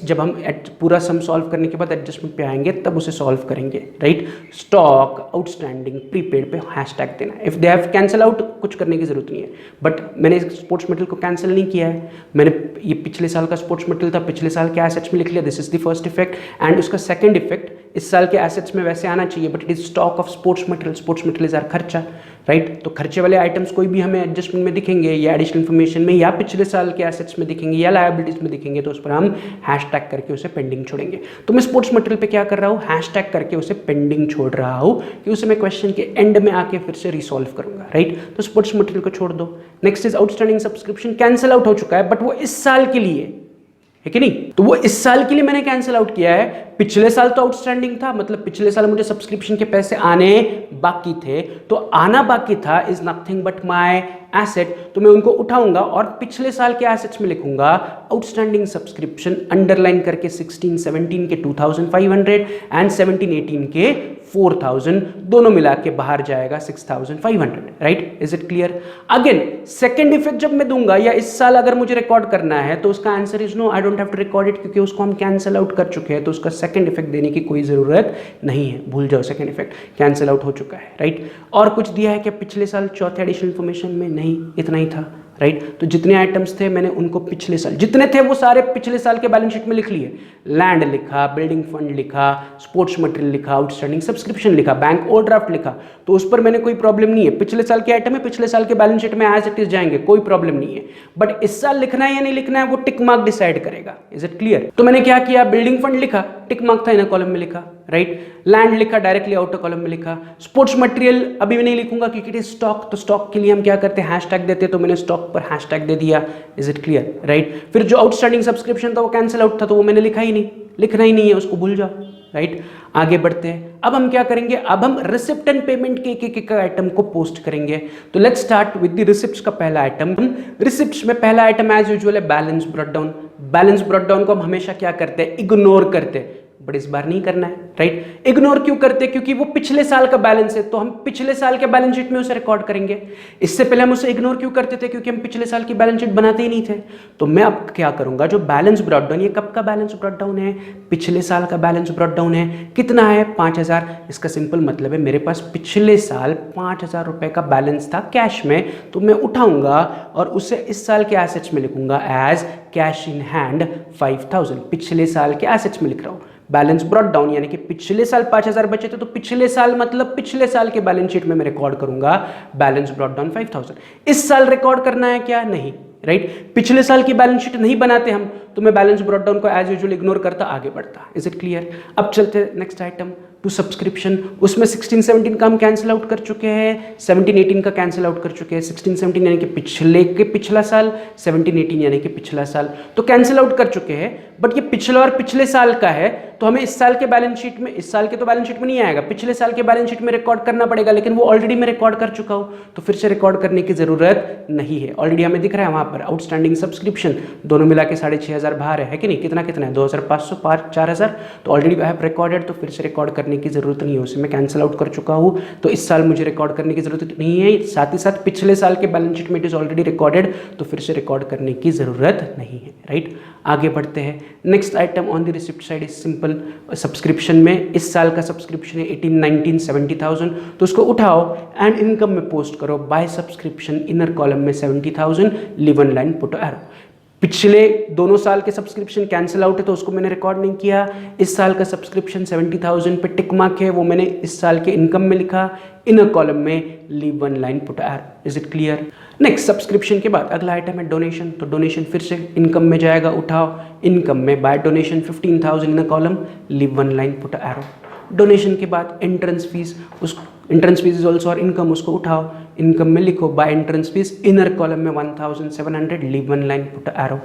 जब हम पूरा सम सॉल्व करने के बाद एडजस्टमेंट पे आएंगे तब उसे सॉल्व करेंगे, राइट? स्टॉक आउटस्टैंडिंग प्रीपेड पे हैशटैग देना। If they have cancel out कुछ करने की जरूरत नहीं है, बट मैंने स्पोर्ट्स मटेरियल को कैंसिल नहीं किया है, मैंने ये पिछले साल का स्पोर्ट्स मटेरियल था, पिछले साल के एसेट्स में लिख लिया। This is the first effect and उसका सेकंड इफेक्ट इस साल के एसेट्स में वैसे आना चाहिए but it is stock of sports material. Sports material is our खर्चा, राइट? तो खर्चे वाले आइटम्स कोई भी हमें एडजस्टमेंट में दिखेंगे या एडिशनल इन्फॉर्मेशन में या पिछले साल के एसेट्स में दिखेंगे या लायबिलिटीज में दिखेंगे तो उस पर हम हैशटैग करके उसे पेंडिंग छोड़ेंगे। तो मैं स्पोर्ट्स मटेरियल पे क्या कर रहा हूँ? हैशटैग करके उसे पेंडिंग छोड़ रहा हूँ कि उसे मैं क्वेश्चन के एंड में आके फिर से रिसॉल्व करूंगा, राइट? तो स्पोर्ट्स मटेरियल को छोड़ दो। Next is outstanding subscription. Cancel out हो चुका है बट वो इस साल के लिए है कि नहीं? तो वो इस साल के लिए मैंने कैंसिल आउट किया है। पिछले साल तो आउटस्टैंडिंग था, मतलब पिछले साल मुझे सब्सक्रिप्शन के पैसे आने बाकी थे, तो आना बाकी था is nothing but my asset. तो मैं उनको उठाऊंगा और पिछले साल के एसेट्स में लिखूंगा आउटस्टैंडिंग सब्सक्रिप्शन अंडरलाइन करके 16-17 के 2,500 एंड 17-18 के 4,000, दोनों मिला के बाहर जाएगा 6,500, right? Is it clear? Again second effect जब मैं दूंगा या इस साल अगर मुझे रिकॉर्ड करना है तो उसका answer is no, I don't have to record it, क्योंकि उसको हम कैंसिल आउट कर चुके हैं तो उसका सेकंड इफेक्ट देने की कोई जरूरत नहीं है। भूल जाओ, सेकंड इफेक्ट कैंसिल आउट हो चुका है, राइट? और कुछ दिया है कि पिछले साल चौथे एडिशनल इन्फॉर्मेशन में? नहीं, इतना ही था, राइट? तो जितने आइटम्स थे मैंने उनको पिछले साल जितने थे वो सारे पिछले साल के बैलेंस शीट में लिख लिए। लैंड लिखा, बिल्डिंग फंड लिखा, स्पोर्ट्स मटेरियल लिखा, आउटस्टैंडिंग सब्सक्रिप्शन लिखा, बैंक ओवरड्राफ्ट लिखा, तो उस पर मैंने कोई प्रॉब्लम नहीं है। पिछले साल के आइटम है, पिछले साल के बैलेंस शीट में एज इट इज जाएंगे, कोई प्रॉब्लम नहीं है। बट इस साल लिखना है या नहीं लिखना है वो टिक मार्क डिसाइड करेगा। Is it clear? तो मैंने क्या किया, बिल्डिंग फंड लिखा, टिक मार्क था, इनर कॉलम में लिखा, राइट? लैंड लिखा, डायरेक्टली आउटर कॉलम में लिखा। स्पोर्ट्स मटेरियल अभी मैं नहीं लिखूंगा क्योंकि इट इज स्टॉक, तो स्टॉक के लिए हम क्या करते हैं, हैशटैग देते हैं, तो मैंने स्टॉक पर हैशटैग दे दिया। Is it clear? राइट? फिर जो आउटस्टैंडिंग सब्सक्रिप्शन था वो कैंसिल आउट था, तो वो मैंने लिखा ही नहीं, लिखना ही नहीं है, उसको भूल जाओ, राइट? आगे बढ़ते हैं। अब हम क्या करेंगे, अब हम रिसिप्ट एंड पेमेंट के एक आइटम को पोस्ट करेंगे। तो let's start with the receipts का पहला आइटम। रिसिप्ट्स में पहला आइटम एज यूजुअल है balance brought down. Balance brought down को हम हमेशा क्या करते हैं, इग्नोर करते हैं। बट इस बार नहीं करना है, राइट। इग्नोर क्यों करते हैं? क्योंकि वो पिछले साल का बैलेंस है, तो हम पिछले साल के बैलेंस शीट में उसे रिकॉर्ड करेंगे। इससे पहले हम उसे इग्नोर क्यों करते थे? क्योंकि हम पिछले साल की बैलेंस शीट बनाते ही नहीं थे। तो मैं अब क्या करूंगा, जो बैलेंस ब्रॉट डाउन, ये कब का बैलेंस ब्रॉट डाउन है? पिछले साल का बैलेंस ब्रॉट डाउन है। कितना है? 5000। इसका सिंपल मतलब है मेरे पास पिछले साल 5000 रुपए का बैलेंस था कैश में, तो मैं उठाऊंगा और उसे इस साल के एसेट्स में लिखूंगा एज कैश इन हैंड 5000। पिछले साल के एसेट्स में लिख रहा हूं। बैलेंस ब्रॉट डाउन यानी कि पिछले साल 5000 बचे थे, तो पिछले साल मतलब पिछले साल के बैलेंस शीट में मैं रिकॉर्ड करूंगा बैलेंस ब्रॉट डाउन 5000। इस साल रिकॉर्ड करना है क्या? नहीं, राइट। पिछले साल की बैलेंस शीट नहीं बनाते हम, तो मैं बैलेंस ब्रॉट डाउन को एज यूजुअल इग्नोर करता, आगे बढ़ता। Is it clear? अब चलते नेक्स्ट आइटम टू सब्सक्रिप्शन। उसमें 16-17 का हम कैंसिल आउट कर चुके हैं, 17-18 का कैंसिल आउट कर चुके हैं। 16-17 यानी कि पिछला साल, 17-18 यानी कि पिछला साल, तो कैंसिल आउट कर चुके हैं। बट ये पिछला और पिछले साल का है, तो हमें इस साल के बैलेंस शीट में, इस साल के तो बैलेंस शीट में नहीं आएगा, पिछले साल के बैलेंस शीट में रिकॉर्ड करना पड़ेगा, लेकिन वो ऑलरेडी मैं रिकॉर्ड कर चुका हूं, तो फिर से रिकॉर्ड करने की जरूरत नहीं है। ऑलरेडी हमें दिख रहा है वहां पर आउटस्टैंडिंग सब्सक्रिप्शन दोनों मिला के 6500 बाहर है कि नहीं? कितना है? 2500, 4000, तो ऑलरेडी आई हैव रिकॉर्डेड, तो फिर से रिकॉर्ड करने की जरूरत नहीं है, उसे मैं कैंसिल आउट कर चुका हूं, तो इस साल मुझे रिकॉर्ड करने की जरूरत नहीं है। साथ ही साथ पिछले साल के बैलेंस शीट में इट इज ऑलरेडी रिकॉर्डेड, तो फिर से रिकॉर्ड करने की जरूरत नहीं है, राइट। आगे बढ़ते हैं। Next item on the receipt side is simple. Subscription में इस साल का सब्सक्रिप्शन है 18, 19, 70,000, तो उसको उठाओ एंड इनकम में पोस्ट करो। बाय सब्सक्रिप्शन इनर कॉलम में 70,000, live one line put arrow. पिछले दोनों साल के सब्सक्रिप्शन कैंसिल आउट है, तो उसको मैंने रिकॉर्ड नहीं किया। इस साल का सब्सक्रिप्शन 70,000 पे टिक मार्क है, वो मैंने इस साल के इनकम में लिखा, इनर कॉलम में leave one line put arrow. Is it clear? Next subscription के बाद अगला आइटम है डोनेशन। तो डोनेशन फिर से इनकम में जाएगा, उठाओ इनकम में by donation 15,000 inner column, leave one line put arrow. Donation के बाद एंट्रेंस फीस, उस एंट्रेंस फीस इज ऑल्सो और इनकम, उसको उठाओ इनकम में लिखो by entrance fees, inner column में 1700, leave one line put arrow.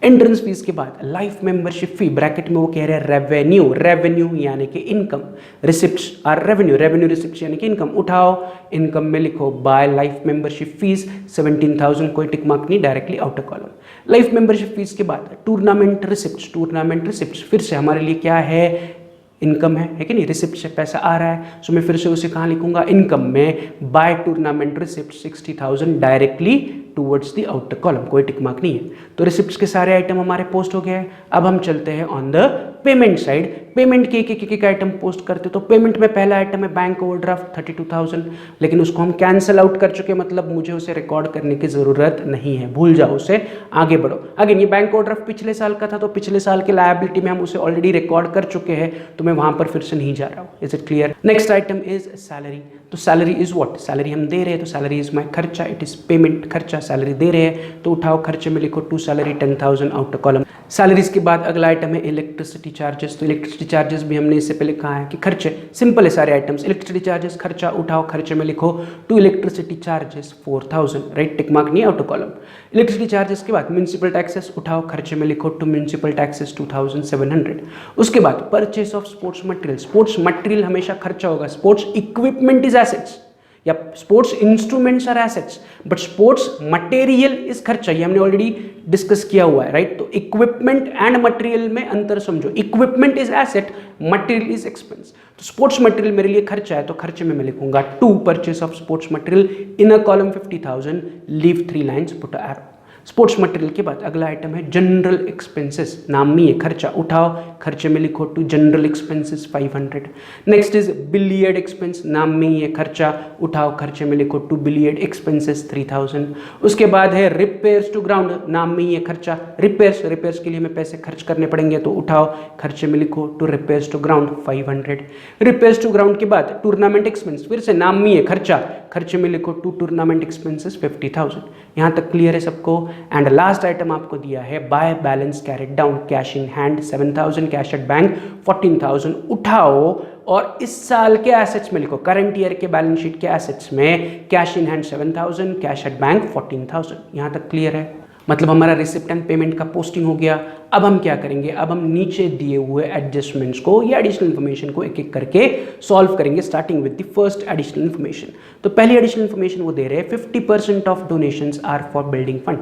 Entrance fees के बाद लाइफ मेंबरशिप फी, ब्रैकेट में वो कह रहे हैं रेवेन्यू, रेवेन्यू यानी कि income, receipts are revenue, revenue receipts यानी कि इनकम, उठाओ इनकम में लिखो बाय लाइफ मेंबरशिप फीस 17,000, कोई टिक मार्क नहीं, directly outer column. Life membership fees के बाद टूर्नामेंट रिसिप्ट्स, टूर्नामेंट रिसिप्ट्स फिर से हमारे लिए क्या है? इनकम है कि नहीं? रिसिप्ट से पैसा आ रहा है, सो मैं फिर से उसे कहाँ लिखूंगा? इनकम में by tournament receipt 60,000, directly towards the outer column, कोई टिक मार्क नहीं है। तो रिसिप्ट्स के सारे आइटम हमारे पोस्ट हो गए हैं। अब हम चलते हैं on the payment side. Payment के एक आइटम पोस्ट करते, तो पेमेंट में पहला आइटम है बैंक ओवरड्राफ्ट 32,000, लेकिन उसको हम कैंसिल आउट कर चुके, मतलब मुझे उसे रिकॉर्ड करने की जरूरत नहीं है, भूल जाओ उसे, आगे बढ़ो। अगेन ये बैंक ओवरड्राफ्ट पिछले साल का था, तो पिछले साल के लायबिलिटी में हम उसे ऑलरेडी रिकॉर्ड कर चुके हैं, तो मैं वहां पर फिर से नहीं जा रहा हूँ। Is it clear? Next item is salary. तो सैलरी इज व्हाट? सैलरी हम दे रहे हैं, तो सैलरी इज माय खर्चा, इट इज पेमेंट, खर्चा, सैलरी दे रहे हैं, तो उठाओ खर्चे में लिखो to salary 10,000 outer column. Salaries के बाद अगला आइटम है इलेक्ट्रिसिटी चार्जेस। तो इलेक्ट्रिसिटी चार्जेस भी हमने इससे पहले कहा है कि खर्चे, सिंपल है सारे आइटम्स। इलेक्ट्रिसिटी चार्जेस खर्चा, उठाओ खर्चे में लिखो to electricity charges 4,000, right, tick mark नहीं, आउटर कॉलम। इलेक्ट्रिसिटी चार्जेस के बाद म्यूनिसिपल टैक्सेस, उठाओ खर्चे में लिखो टू म्यूनिसिपल टैक्सेस 2,700। उसके बाद purchase of sports material, sports material हमेशा खर्चा होगा। स्पोर्ट्स इक्विपमेंट इज एसेट्स या sports instruments are assets, but sports material is खर्चा, ये हमने ऑलरेडी डिस्कस किया हुआ है, राइट। तो इक्विपमेंट एंड मटेरियल में अंतर समझो। Equipment is asset, material is expense. तो स्पोर्ट्स मटेरियल मेरे लिए खर्चा है, तो खर्चे में मैं लिखूंगा to purchase of sports material, inner column 50,000, leave 3 lines, put arrow. Sports material के बाद अगला आइटम है जनरल एक्सपेंसेस, नाम ही है खर्चा, उठाओ खर्चे में लिखो to general expenses 500। Next is billiard expense, नाम में ही है खर्चा, उठाओ खर्चे में लिखो टू बिलियर्ड एक्सपेंसेस 3,000। उसके बाद है रिपेयर्स टू ग्राउंड, नाम में ही है खर्चा, रिपेयर्स के लिए हमें पैसे खर्च करने पड़ेंगे, तो उठाओ खर्चे में लिखो to repairs to ground 500। Repairs to ground के बाद टूर्नामेंट एक्सपेंस, फिर से नाम में ही है खर्चा, खर्चे में लिखो टू टूर्नामेंट एक्सपेंसेस 50,000। यहाँ तक क्लियर है सबको? एंड लास्ट आइटम आपको दिया है by balance carried down, cash in hand 7,000, cash at bank 14,000, उठाओ और इस साल के एसेट्स में लिखो, करंट ईयर के बैलेंस शीट के एसेट्स में cash in hand 7,000, cash at bank 14,000। यहाँ तक क्लियर है? मतलब हमारा रिसिप्ट एंड पेमेंट का पोस्टिंग हो गया। अब हम क्या करेंगे, अब हम नीचे दिए हुए एडजस्टमेंट्स को या एडिशनल इन्फॉर्मेशन को एक एक करके सॉल्व करेंगे, starting with the first additional information. तो पहली एडिशनल इन्फॉर्मेशन वो दे रहे हैं 50% of donations are for building fund.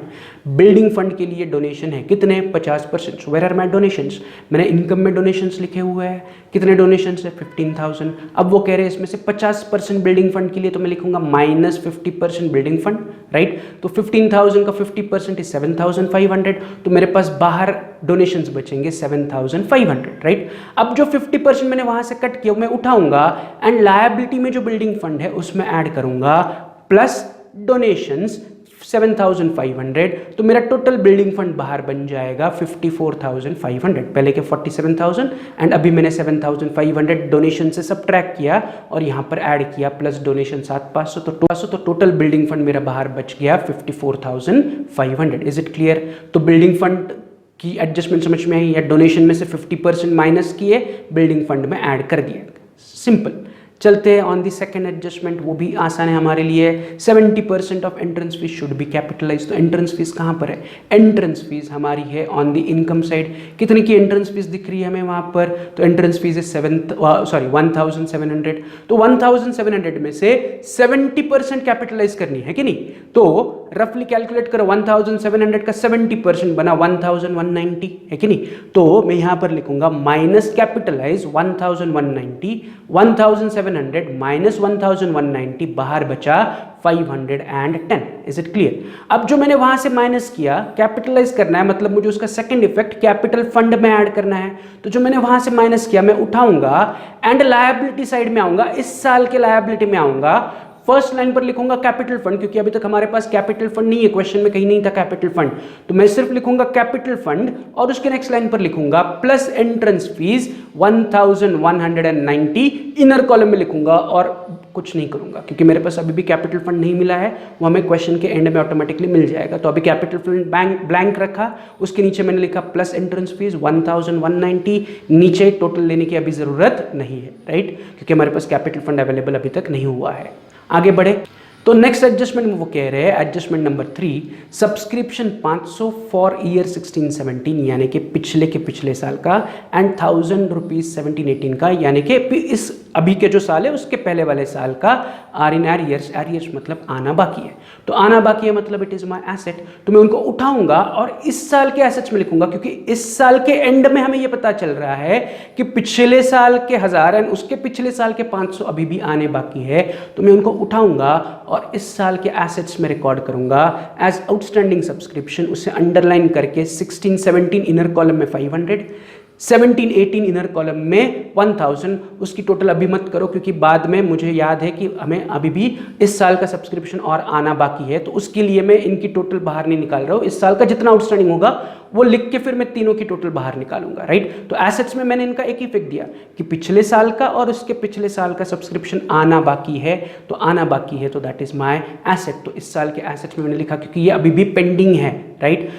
Building fund के लिए डोनेशन है कितने, 50%। वेयर आर माय डोनेशंस, मैंने इनकम में डोनेशंस लिखे हुए हैं, कितने डोनेशंस है 15,000। अब वो कह रहे हैं इसमें से 50% बिल्डिंग फंड के लिए, तो मैं लिखूंगा -50% बिल्डिंग फंड, राइट। तो 15,000 का 50% इज 7,500, तो मेरे पास बाहर डोनेशंस बचेंगे 7,500, राइट। अब जो 50% मैंने वहां से कट किया मैं उठाऊंगा एंड लायबिलिटी में जो बिल्डिंग फंड है उसमें ऐड करूंगा प्लस डोनेशंस 7,500, तो मेरा टोटल बिल्डिंग फंड बाहर बन जाएगा 54,500। पहले के 47,000 एंड अभी मैंने 7,500 डोनेशन से सब्ट्रैक्ट किया और यहाँ पर ऐड किया प्लस डोनेशन 7,500, तो टोटल बिल्डिंग फंड मेरा बाहर बच गया 54,500। Is it clear? तो बिल्डिंग फंड की एडजस्टमेंट समझ में आई, या डोनेशन में से 50% माइनस किए, बिल्डिंग फंड में ऐड कर दिया, सिंपल। चलते हैं ऑन दी सेकेंड एडजस्टमेंट, वो भी आसान है हमारे लिए। 70% of entrance fees should be capitalise. तो एंट्रेंस फीस कहाँ पर है? एंट्रेंस फीस हमारी है ऑन दी इनकम साइड। कितने की एंट्रेंस फीस दिख रही है हमें वहाँ पर? तो एंट्रेंस फीस है 1,700। तो 1,700 में से 70% कैपिटलाइज करनी है कि नहीं? तो रफली कैलकुलेट करो, 1,700 का 70% बना 1,190 है कि नहीं? तो मैं यहाँ पर लिखूंगा माइनस कैपिटलाइज 1,190, 1,700 माइनस 1,190, बाहर बचा 510। Is it clear? अब जो मैंने वहां से माइनस किया, कैपिटलाइज करना है, मतलब मुझे उसका सेकंड इफेक्ट कैपिटल फंड में ऐड करना है। तो जो मैंने वहां से माइनस किया मैं उठाऊंगा एंड लायबिलिटी साइड में आऊंगा, इस साल के लायबिलिटी में आऊंगा। फर्स्ट लाइन पर लिखूंगा कैपिटल फंड, क्योंकि अभी तक हमारे पास कैपिटल फंड नहीं है, क्वेश्चन में कहीं नहीं था कैपिटल फंड, तो मैं सिर्फ लिखूंगा कैपिटल फंड और उसके नेक्स्ट लाइन पर लिखूंगा plus entrance fees 1,190, inner column में लिखूंगा और कुछ नहीं करूंगा क्योंकि मेरे पास अभी भी कैपिटल फंड नहीं मिला है, वो हमें क्वेश्चन के एंड में ऑटोमेटिकली मिल जाएगा। तो अभी कैपिटल फंड ब्लैंक रखा, उसके नीचे मैंने लिखा प्लस एंट्रेंस फीस 1,190, नीचे टोटल लेने की अभी जरूरत नहीं है, राइट, क्योंकि हमारे पास कैपिटल फंड अवेलेबल अभी तक नहीं हुआ है। आगे बढ़े तो नेक्स्ट एडजस्टमेंट में वो कह रहे हैं adjustment number 3, subscription 500 for year 16-17 यानी कि पिछले के पिछले साल का, एंड 1,000 रुपीज 17-18 का यानी कि इस अभी के जो साल है उसके पहले वाले साल का, आर इन एरियर्स, एरियर्स मतलब आना बाकी है। तो आना बाकी है मतलब इट इज माई एसेट, तो मैं उनको उठाऊंगा और इस साल के एसेट्स में लिखूंगा, क्योंकि इस साल के एंड में हमें यह पता चल रहा है कि पिछले साल के 1,000 एंड उसके पिछले साल के 500 अभी भी आने बाकी है, तो मैं उनको उठाऊंगा और इस साल के एसेट्स में रिकॉर्ड करूंगा एज आउटस्टैंडिंग सब्सक्रिप्शन, उसे अंडरलाइन करके 16-17 इनर कॉलम में 500, 17-18 इनर कॉलम में 1,000, उसकी टोटल अभी मत करो क्योंकि बाद में मुझे याद है कि हमें अभी भी इस साल का सब्सक्रिप्शन और आना बाकी है, तो उसके लिए मैं इनकी टोटल बाहर नहीं निकाल रहा हूँ। इस साल का जितना आउटस्टैंडिंग होगा वो लिख के फिर मैं तीनों की टोटल बाहर निकालूंगा, राइट। तो एसेट्स में मैंने इनका एक ही इफेक्ट दिया कि पिछले साल का और उसके पिछले साल का सब्सक्रिप्शन आना बाकी है, तो आना बाकी है तो दैट इज माय एसेट। तो इस साल के एसेट्स में मैंने लिखा क्योंकि ये अभी भी पेंडिंग है, राइट।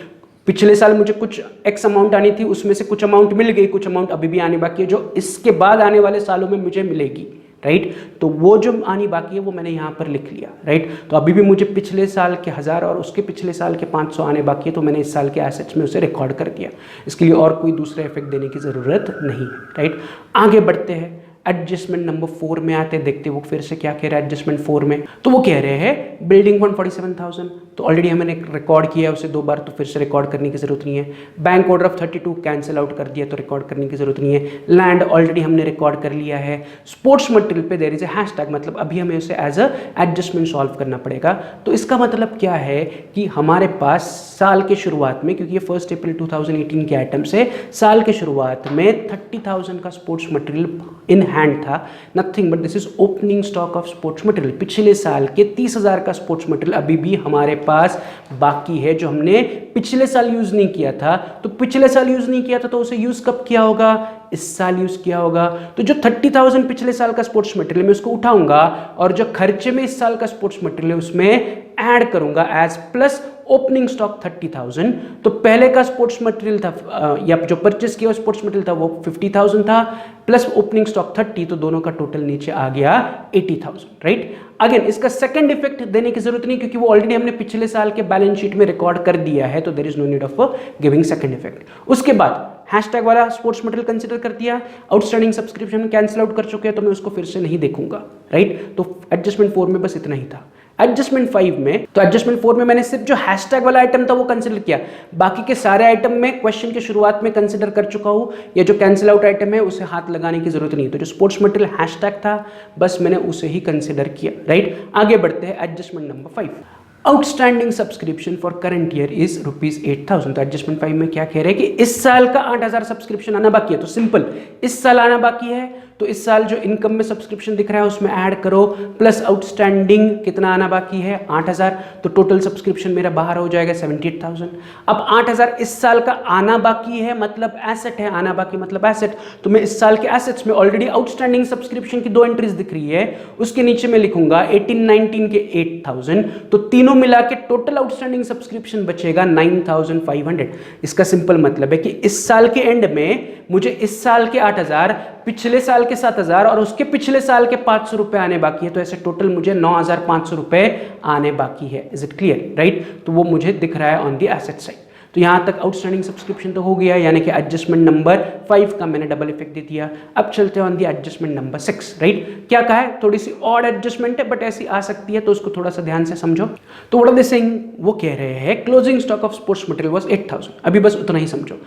पिछले साल मुझे कुछ एक्स अमाउंट आनी थी, उसमें से कुछ अमाउंट मिल गई, कुछ अमाउंट अभी भी आनी बाकी है जो इसके बाद आने वाले सालों में मुझे मिलेगी, राइट। तो वो जो आनी बाकी है वो मैंने यहाँ पर लिख लिया, राइट। तो अभी भी मुझे पिछले साल के 1,000 और उसके पिछले साल के 500 आने बाकी है, तो मैंने इस साल के एसेट्स में उसे रिकॉर्ड कर दिया। इसके लिए और कोई दूसरा इफेक्ट देने की ज़रूरत नहीं है, राइट। आगे बढ़ते हैं, एडजस्टमेंट नंबर 4 में आते हैं, देखते हैं वो फिर से क्या कह रहा है एडजस्टमेंट 4 में। तो वो कह रहे हैं बिल्डिंग फंड 47,000, तो ऑलरेडी हमने रिकॉर्ड किया है उसे 2 बार, तो फिर से रिकॉर्ड करने की जरूरत नहीं है। Bank order of 32 cancel out कर दिया तो रिकॉर्ड करने की जरूरत नहीं है। लैंड ऑलरेडी हमने रिकॉर्ड कर लिया है। स्पोर्ट्स मटेरियल पे देयर इज ए हैशटैग, मतलब अभी हमें उसे एज अ एडजस्टमेंट सॉल्व करना पड़ेगा। तो इसका मतलब क्या है कि हमारे पास साल के शुरुआत में, क्योंकि ये 1 अप्रैल 2018 के आइटम से, साल के शुरुआत में 30,000 का स्पोर्ट्स मटेरियल इन हैंड था, nothing but this is opening stock of sports material. पिछले साल के 30,000 का स्पोर्ट्स मटेरियल अभी भी हमारे पास बाकी है जो हमने पिछले साल यूज नहीं किया था। तो पिछले साल यूज नहीं किया था तो उसे यूज कब किया होगा? इस साल यूज किया होगा। तो जो 30,000 पिछले साल का स्पोर्ट्स मटेरियल मैं उसको उठाऊंगा और जो खर्चे में इस साल का स्पोर्ट्स मटेरियल है उसमें ऐड करूंगा एज प्लस ओपनिंग स्टॉक 30,000। तो पहले का स्पोर्ट्स मटेरियल था या जो परचेस किया स्पोर्ट्स मटेरियल था वो 50,000 था, प्लस ओपनिंग स्टॉक 30, तो दोनों का टोटल नीचे आ गया 80,000, राइट। अगेन इसका सेकंड इफेक्ट देने की जरूरत नहीं, क्योंकि वो ऑलरेडी हमने पिछले साल के बैलेंस शीट में रिकॉर्ड कर दिया है, तो there is no need of giving second effect. उसके बाद हैशटैग वाला स्पोर्ट्स मटेरियल कंसीडर कर दिया, आउटस्टैंडिंग सब्सक्रिप्शन कैंसिल आउट कर चुके हैं, तो मैं उसको फिर से नहीं देखूंगा, राइट। तो एडजस्टमेंट 4 में बस इतना ही था। एडजस्टमेंट 5 में, तो एडजस्टमेंट 4 में मैंने सिर्फ जो हैशटैग वाला आइटम था वो कंसिडर किया, बाकी के सारे आइटम में क्वेश्चन के शुरुआत में कंसिडर कर चुका हूं। ये जो कैंसिल आउट आइटम है उसे हाथ लगाने की जरूरत नहीं, तो जो स्पोर्ट्स मटेरियल हैशटैग था बस मैंने उसे ही कंसिडर किया, राइट। आगे बढ़ते हैं adjustment number 5। Outstanding subscription for current year is ₹8,000। तो एडजस्टमेंट 5 में क्या कह रहे हैं कि इस साल का 8,000 सब्सक्रिप्शन आना बाकी है, तो सिंपल इस साल आना बाकी है, तो इस साल जो इनकम में सब्सक्रिप्शन दिख रहा है उसमें ऐड करो, प्लस आउटस्टैंडिंग कितना आना बाकी है 8,000, तो टोटल सब्सक्रिप्शन मेरा बाहर हो जाएगा 78,000। अब 8,000 इस साल का आना बाकी है, मतलब एसेट है, आना बाकी मतलब एसेट, तो मैं इस साल के एसेट्स में ऑलरेडी आउटस्टैंडिंग सब्सक्रिप्शन की 2 एंट्रीज दिख रही है, उसके नीचे मैं लिखूंगा 18-19 के 8,000, तो तीनों मिला के टोटल आउटस्टैंडिंग सब्सक्रिप्शन बचेगा 9,500। इसका सिंपल मतलब है कि इस साल के एंड में मुझे इस साल के 8,000, पिछले साल के 7,000 और उसके पिछले साल के 500 रुपए आने बाकी है, तो ऐसे टोटल मुझे 9,500 रुपए आने बाकी है। Is it clear, right. तो वो मुझे दिख रहा है ऑन दी एसेट साइड। तो यहां तक आउटस्टैंडिंग सब्सक्रिप्शन तो हो गया, यानी कि एडजस्टमेंट नंबर 5 का मैंने डबल इफेक्ट दे दिया। अब चलते हैं on the adjustment number 6, right. क्या कहा है, थोड़ी सी ऑड एडजस्टमेंट है बट ऐसी आ सकती है, तो उसको थोड़ा सा ध्यान से समझो। तो व्हाट आर दे सेइंग, वो कह रहे हैं closing stock of sports material was 8,000। अभी बस उतना ही समझो।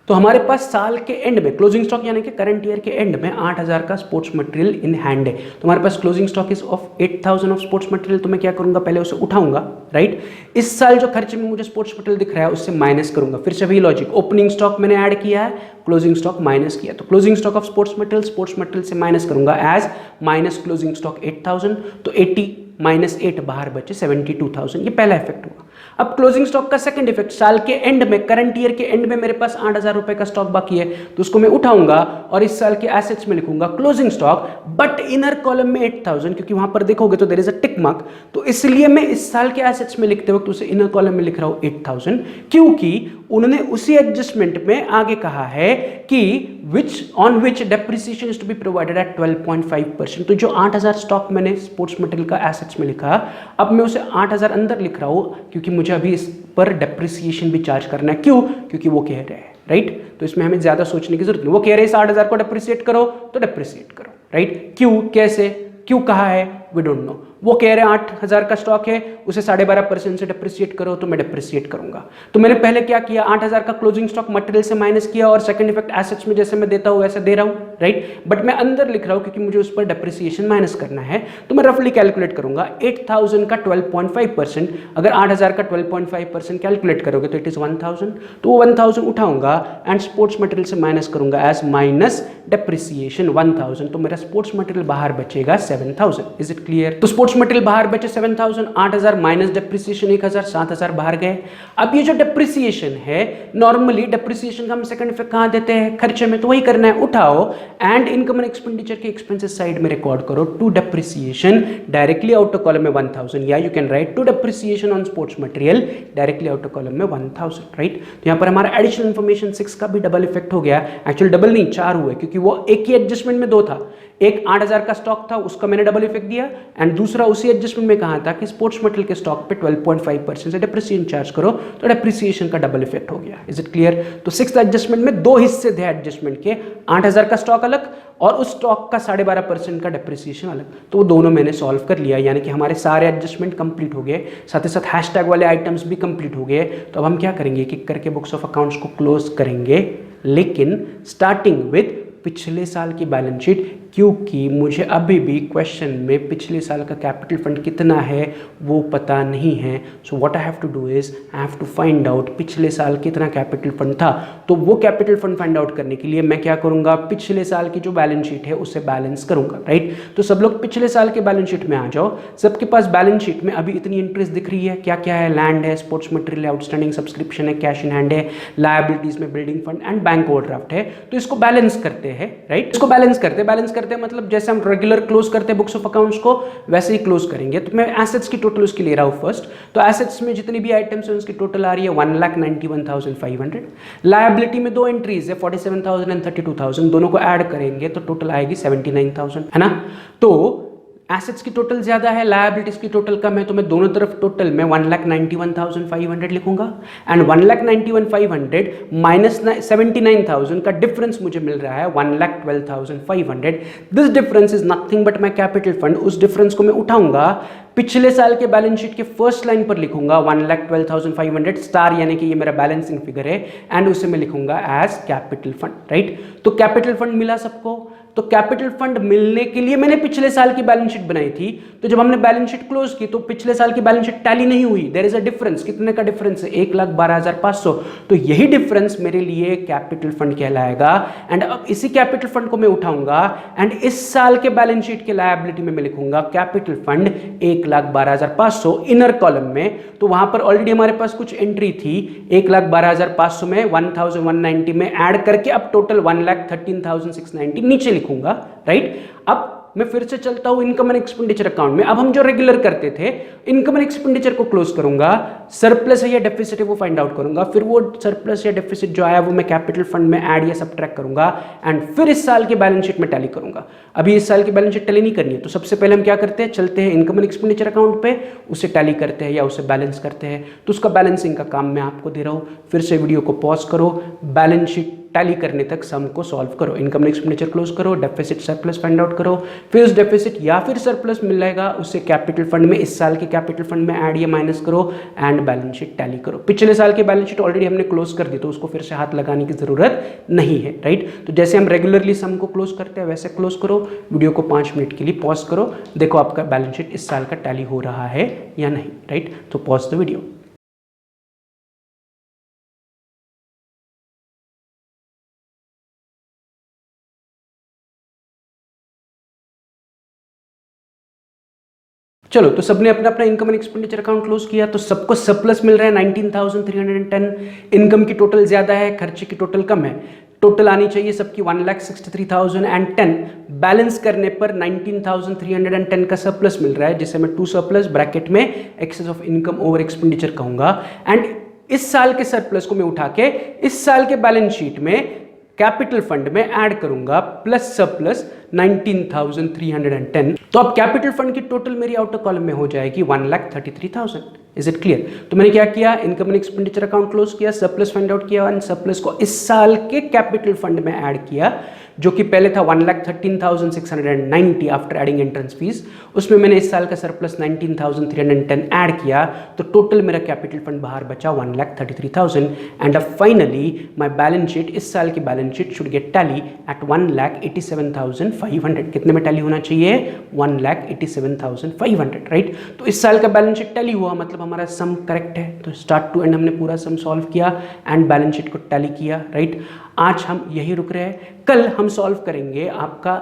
तो हमारे पास साल के एंड में क्लोजिंग स्टॉक यानी कि करंट ईयर के एंड में 8,000 का स्पोर्ट्स मटेरियल इन हैंड है, तो हमारे पास closing stock is of 8,000 of sports material. तो मैं क्या करूंगा, पहले उसे उठाऊंगा, राइट। इस साल जो खर्चे में मुझे स्पोर्ट्स मटेरियल दिख रहा है उससे माइनस करूंगा, फिर से वही लॉजिक, ओपनिंग स्टॉक मैंने ऐड किया है, क्लोजिंग स्टॉक माइनस किया, तो closing stock of sports material से माइनस करूंगा एज माइनस क्लोजिंग स्टॉक 8,000, तो 80 माइनस 8 बाहर बचे 72,000। ये पहला इफेक्ट हुआ। अब क्लोजिंग स्टॉक का सेकंड इफेक्ट, साल के एंड में, करंट ईयर के एंड में मेरे पास 8,000 रुपए का स्टॉक बाकी है, तो उसको मैं उठाऊंगा और इस साल के एसेट्स में लिखूंगा closing stock, but inner column में 8,000, क्योंकि वहां पर देखोगे तो there is a tick mark, तो इसलिए मैं इस साल के एसेट्स में लिखते वक्त उसे इनर कॉलम में लिख रहा हूं 8,000, क्योंकि उन्होंने उसी एडजस्टमेंट में आगे कहा है कि on which depreciation is to be provided at 12.5%। तो जो 8,000 स्टॉक मैंने स्पोर्ट्स मटेरियल का एसेट्स में लिखा, अब मैं उसे 8,000 अंदर लिख रहा हूं, क्योंकि मुझे अभी इस पर डेप्रिसिएशन भी चार्ज करना है। क्यों, क्योंकि वो कह रहे हैं, राइट। तो इसमें हमें ज्यादा सोचने की जरूरत नहीं, वो कह रहे हैं इस 8,000 को डेप्रिसिएट करो तो डेप्रिसिएट करो, राइट। क्यों, कैसे, क्यों कहा है, वी डोंट नो। वो कह रहे हैं 8,000 का स्टॉक है, उसे 12.5% से डेप्रिसिएट करो, तो मैं डेप्रिसिएट करूंगा। तो मैंने पहले क्या किया, 8,000 का क्लोजिंग स्टॉक मटेरियल से माइनस किया और सेकंड इफेक्ट एसेट्स में जैसे मैं देता हूं वैसे दे रहा हूं, राइट। बट मैं अंदर लिख रहा हूं क्योंकि मुझे उस पर डेप्रिसिएशन माइनस करना है, तो मैं रफली कैलकुलेट करूंगा 8,000 का 12.5%, अगर 8,000 का 12.5% कैलकुलेट करोगे तो इट इज 1,000, तो वो 1,000 उठाऊंगा एंड स्पोर्ट्स मटेरियल से माइनस करूंगा एज माइनस डेप्रिसिएशन 1,000, तो मेरा स्पोर्ट्स मटेरियल बाहर बचेगा 7,000। Is it clear. तो स्पोर्ट्स मटेरियल बाहर बचे 7,000, 8,000 माइनस डेप्रिसिएशन 1,000, 7,000 बाहर गए। अब ये जो डेप्रिसिएशन है, नॉर्मली डेप्रिसिएशन का हम सेकंड इफेक्ट कहां देते हैं, खर्चे में, तो वही करना है, उठाओ एंड इनकम एंड एक्सपेंडिचर के एक्सपेंसेस साइड में रिकॉर्ड करो to depreciation directly outer column में 1,000, या you can write to depreciation on sports material directly outer column में 1,000, राइट। तो यहां पर हमारा एडिशनल इन्फॉर्मेशन 6 का भी डबल इफेक्ट हो गया, एक्चुअली डबल नहीं 4 हुए, क्योंकि वो एक ही एडजस्टमेंट में 2 था, एक 8,000 का स्टॉक था उसका मैंने डबल इफेक्ट दिया, एंड दूसरा उसी एडजस्टमेंट में कहा था कि स्पोर्ट्स मटेरियल के स्टॉक पे 12.5% से डेप्रिसिएशन चार्ज करो, तो डेप्रिसिएशन का डबल इफेक्ट हो गया। Is it clear. तो 6th एडजस्टमेंट में 2 हिस्से थे एडजस्टमेंट के, 8,000 का स्टॉक अलग और उस स्टॉक का 12.5% का डेप्रिसिएशन अलग, तो वो दोनों मैंने सॉल्व कर लिया, यानी कि हमारे सारे एडजस्टमेंट कंप्लीट हो गए, साथ ही साथ हैशटैग वाले आइटम्स भी कंप्लीट हो गए। तो अब हम क्या करेंगे, एक एक करके बुक्स ऑफ अकाउंट्स को क्लोज करेंगे, लेकिन स्टार्टिंग विद पिछले साल की बैलेंस शीट, क्योंकि मुझे अभी भी क्वेश्चन में पिछले साल का कैपिटल फंड कितना है वो पता नहीं है। So what I have to do is I have to find out पिछले साल कितना कैपिटल फंड था। तो वो कैपिटल फंड फाइंड आउट करने के लिए मैं क्या करूंगा, पिछले साल की जो बैलेंस शीट है उससे बैलेंस करूंगा, राइट। तो सब लोग पिछले साल के बैलेंस शीट में आ जाओ। सबके पास बैलेंस शीट में अभी इतनी एंट्रीज दिख रही है, क्या क्या है, लैंड है, स्पोर्ट्स मटेरियल है, आउटस्टैंडिंग सब्सक्रिप्शन है, कैश इन हैंड है, लायबिलिटीज में building fund and bank overdraft है। तो इसको बैलेंस करते हैं, राइट। इसको बैलेंस करते हैं मतलब जैसे हम रेगुलर क्लोज करते हैं बुक्स ऑफ अकाउंट्स को, वैसे ही क्लोज करेंगे। तो मैं एसेट्स की टोटल उसकी ले रहा हूं फर्स्ट। तो एसेट्स में जितनी भी आइटम्स हैं उसकी टोटल आ रही है 1,91,500। लायबिलिटी में 2 एंट्रीज है 47,000 एंड 32,000, दोनों को ऐड करेंगे तो टोटल आएगी 79,000, है ना। तो एसेट्स की टोटल ज्यादा है, लायबिलिटीज की टोटल कम है, तो मैं दोनों तरफ टोटल में 1,91,500 लिखूंगा एंड 1,91,500 माइनस 79,000 का डिफरेंस मुझे मिल रहा है 1,12,500। This difference is nothing but my capital fund. उस डिफरेंस को मैं उठाऊंगा, पिछले साल के बैलेंस शीट के फर्स्ट लाइन पर लिखूंगा 1,12,500 स्टार, यानी कि ये मेरा बैलेंसिंग फिगर है एंड उसे मैं लिखूंगा एज कैपिटल फंड, राइट। तो कैपिटल फंड मिला सबको। तो कैपिटल फंड मिलने के लिए मैंने पिछले साल की बैलेंस शीट बनाई थी, तो जब हमने बैलेंस शीट क्लोज की तो पिछले साल की बैलेंस शीट टैली नहीं हुई। There is a difference. कितने का डिफरेंस है? 1,12,500। तो यही डिफरेंस मेरे लिए कैपिटल फंड कहलाएगा। एंड अब इसी कैपिटल फंड को मैं उठाऊंगा एंड इस साल के बैलेंस शीट के लायबिलिटी में मैं लिखूंगा कैपिटल फंड 1,12,500 इनर कॉलम में। तो वहां पर ऑलरेडी हमारे पास कुछ एंट्री थी 1,12,500 में 1,190 में ऐड करके अब टोटल 1,13,690 नीचे लिखूंगा, राइट। अब मैं फिर से चलता हूं इनकम एंड एक्सपेंडिचर अकाउंट में। अब हम जो रेगुलर करते थे, इनकम एंड एक्सपेंडिचर को क्लोज करूंगा, सरप्लस है या डेफिसिट है वो फाइंड आउट करूंगा, फिर वो सरप्लस या डेफिसिट जो आया वो मैं कैपिटल फंड में ऐड या सबट्रैक्ट करूंगा एंड फिर इस साल के बैलेंस शीट में टैली करूंगा। अभी इस साल की बैलेंस शीट टैली नहीं करनी है, तो सबसे पहले हम क्या करते हैं, चलते हैं इनकम एंड एक्सपेंडिचर अकाउंट पे, उसे टैली करते हैं या उसे बैलेंस करते हैं। तो उसका बैलेंसिंग का काम मैं आपको दे रहा हूं। फिर से वीडियो को पॉज करो, बैलेंस शीट टैली करने तक सम को सॉल्व करो, इनकम एंड एक्सपेंडिचर क्लोज करो, डेफिसिट सरप्लस फाइंड आउट करो, फिर उस डेफिसिट या फिर सरप्लस मिलेगा उससे कैपिटल फंड में, इस साल के कैपिटल फंड में ऐड या माइनस करो एंड बैलेंस शीट टैली करो। पिछले साल की बैलेंस शीट ऑलरेडी हमने क्लोज कर दी, तो उसको फिर से हाथ लगाने की जरूरत नहीं है, राइट। तो जैसे हम रेगुलरली सम को क्लोज करते हैं वैसे क्लोज करो। वीडियो को 5 मिनट के लिए पॉज करो, देखो आपका बैलेंस शीट इस साल का टैली हो रहा है या नहीं, राइट। तो पॉज द वीडियो। चलो, तो सबने अपना अपना income and expenditure account close किया, तो सबको सरप्लस मिल रहा है 19,310। इनकम की टोटल ज्यादा है, खर्चे की टोटल कम है। टोटल आनी चाहिए सबकी 1,63,010। बैलेंस करने पर 19,310 का सरप्लस मिल रहा है, जिसे मैं टू सरप्लस ब्रैकेट में excess of income over expenditure कहूंगा। एंड इस साल के सरप्लस को मैं उठा के इस साल के बैलेंस शीट में कैपिटल फंड में ऐड करूंगा प्लस सरप्लस 19,310। तो अब कैपिटल फंड की टोटल मेरी आउटर कॉलम में हो जाएगी 1,33,000। Is it clear? तो मैंने क्या किया, income and expenditure account close किया, सरप्लस फाइंड आउट किया एंड सरप्लस को इस साल के कैपिटल फंड में ऐड किया, जो कि पहले था 1,13,690 आफ्टर एडिंग एंट्रेंस फीस। उसमें मैंने इस साल का सरप्लस 19,310 ऐड किया, तो टोटल मेरा कैपिटल फंड बाहर बचा 1,33,000। एंड अब फाइनली माय बैलेंस शीट, इस साल की balance sheet should get tally at 1,87,500। कितने में टैली होना चाहिए? 1,87,500, राइट। तो इस साल का बैलेंस शीट टैली हुआ, मतलब हमारा सम करेक्ट है। तो स्टार्ट टू एंड हमने पूरा सम सॉल्व किया एंड बैलेंस शीट को टैली किया, राइट। आज हम यही रुक रहे हैं। कल हम सॉल्व करेंगे आपका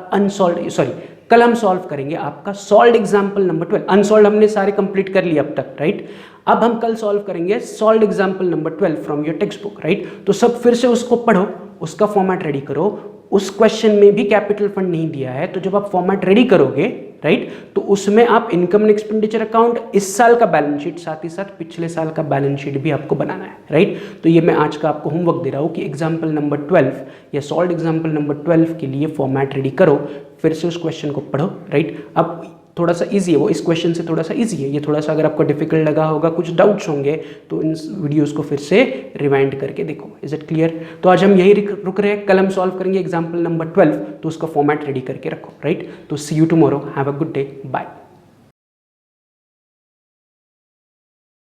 कल हम सॉल्व करेंगे आपका सॉल्व्ड एग्जाम्पल नंबर 12। अनसॉल्व्ड हमने सारे कंप्लीट कर लिए अब तक, राइट। अब हम कल सॉल्व करेंगे solved example number 12 from your text book, right. तो सब फिर से उसको पढ़ो, उसका फॉर्मेट रेडी करो। उस क्वेश्चन में भी कैपिटल फंड नहीं दिया है, तो जब आप फॉर्मेट रेडी करोगे, राइट, तो उसमें आप इनकम एंड एक्सपेंडिचर अकाउंट, इस साल का बैलेंस शीट, साथ ही साथ पिछले साल का बैलेंस शीट भी आपको बनाना है, राइट। तो ये मैं आज का आपको होमवर्क दे रहा हूँ कि एग्जाम्पल नंबर 12 या सॉल्व्ड एग्जाम्पल नंबर 12 के लिए फॉर्मेट रेडी करो, फिर से उस क्वेश्चन को पढ़ो, राइट। अब थोड़ा सा इजी है वो, इस क्वेश्चन से थोड़ा सा इजी है ये। थोड़ा सा अगर आपको डिफिकल्ट लगा होगा, कुछ डाउट्स होंगे, तो इन वीडियोस को फिर से रिवाइंड करके देखो। Is it clear? तो आज हम यही रुक रहे हैं, कल हम सॉल्व करेंगे एग्जाम्पल नंबर 12, तो उसका फॉर्मेट रेडी करके रखो, राइट। तो see you tomorrow, have a good day, bye.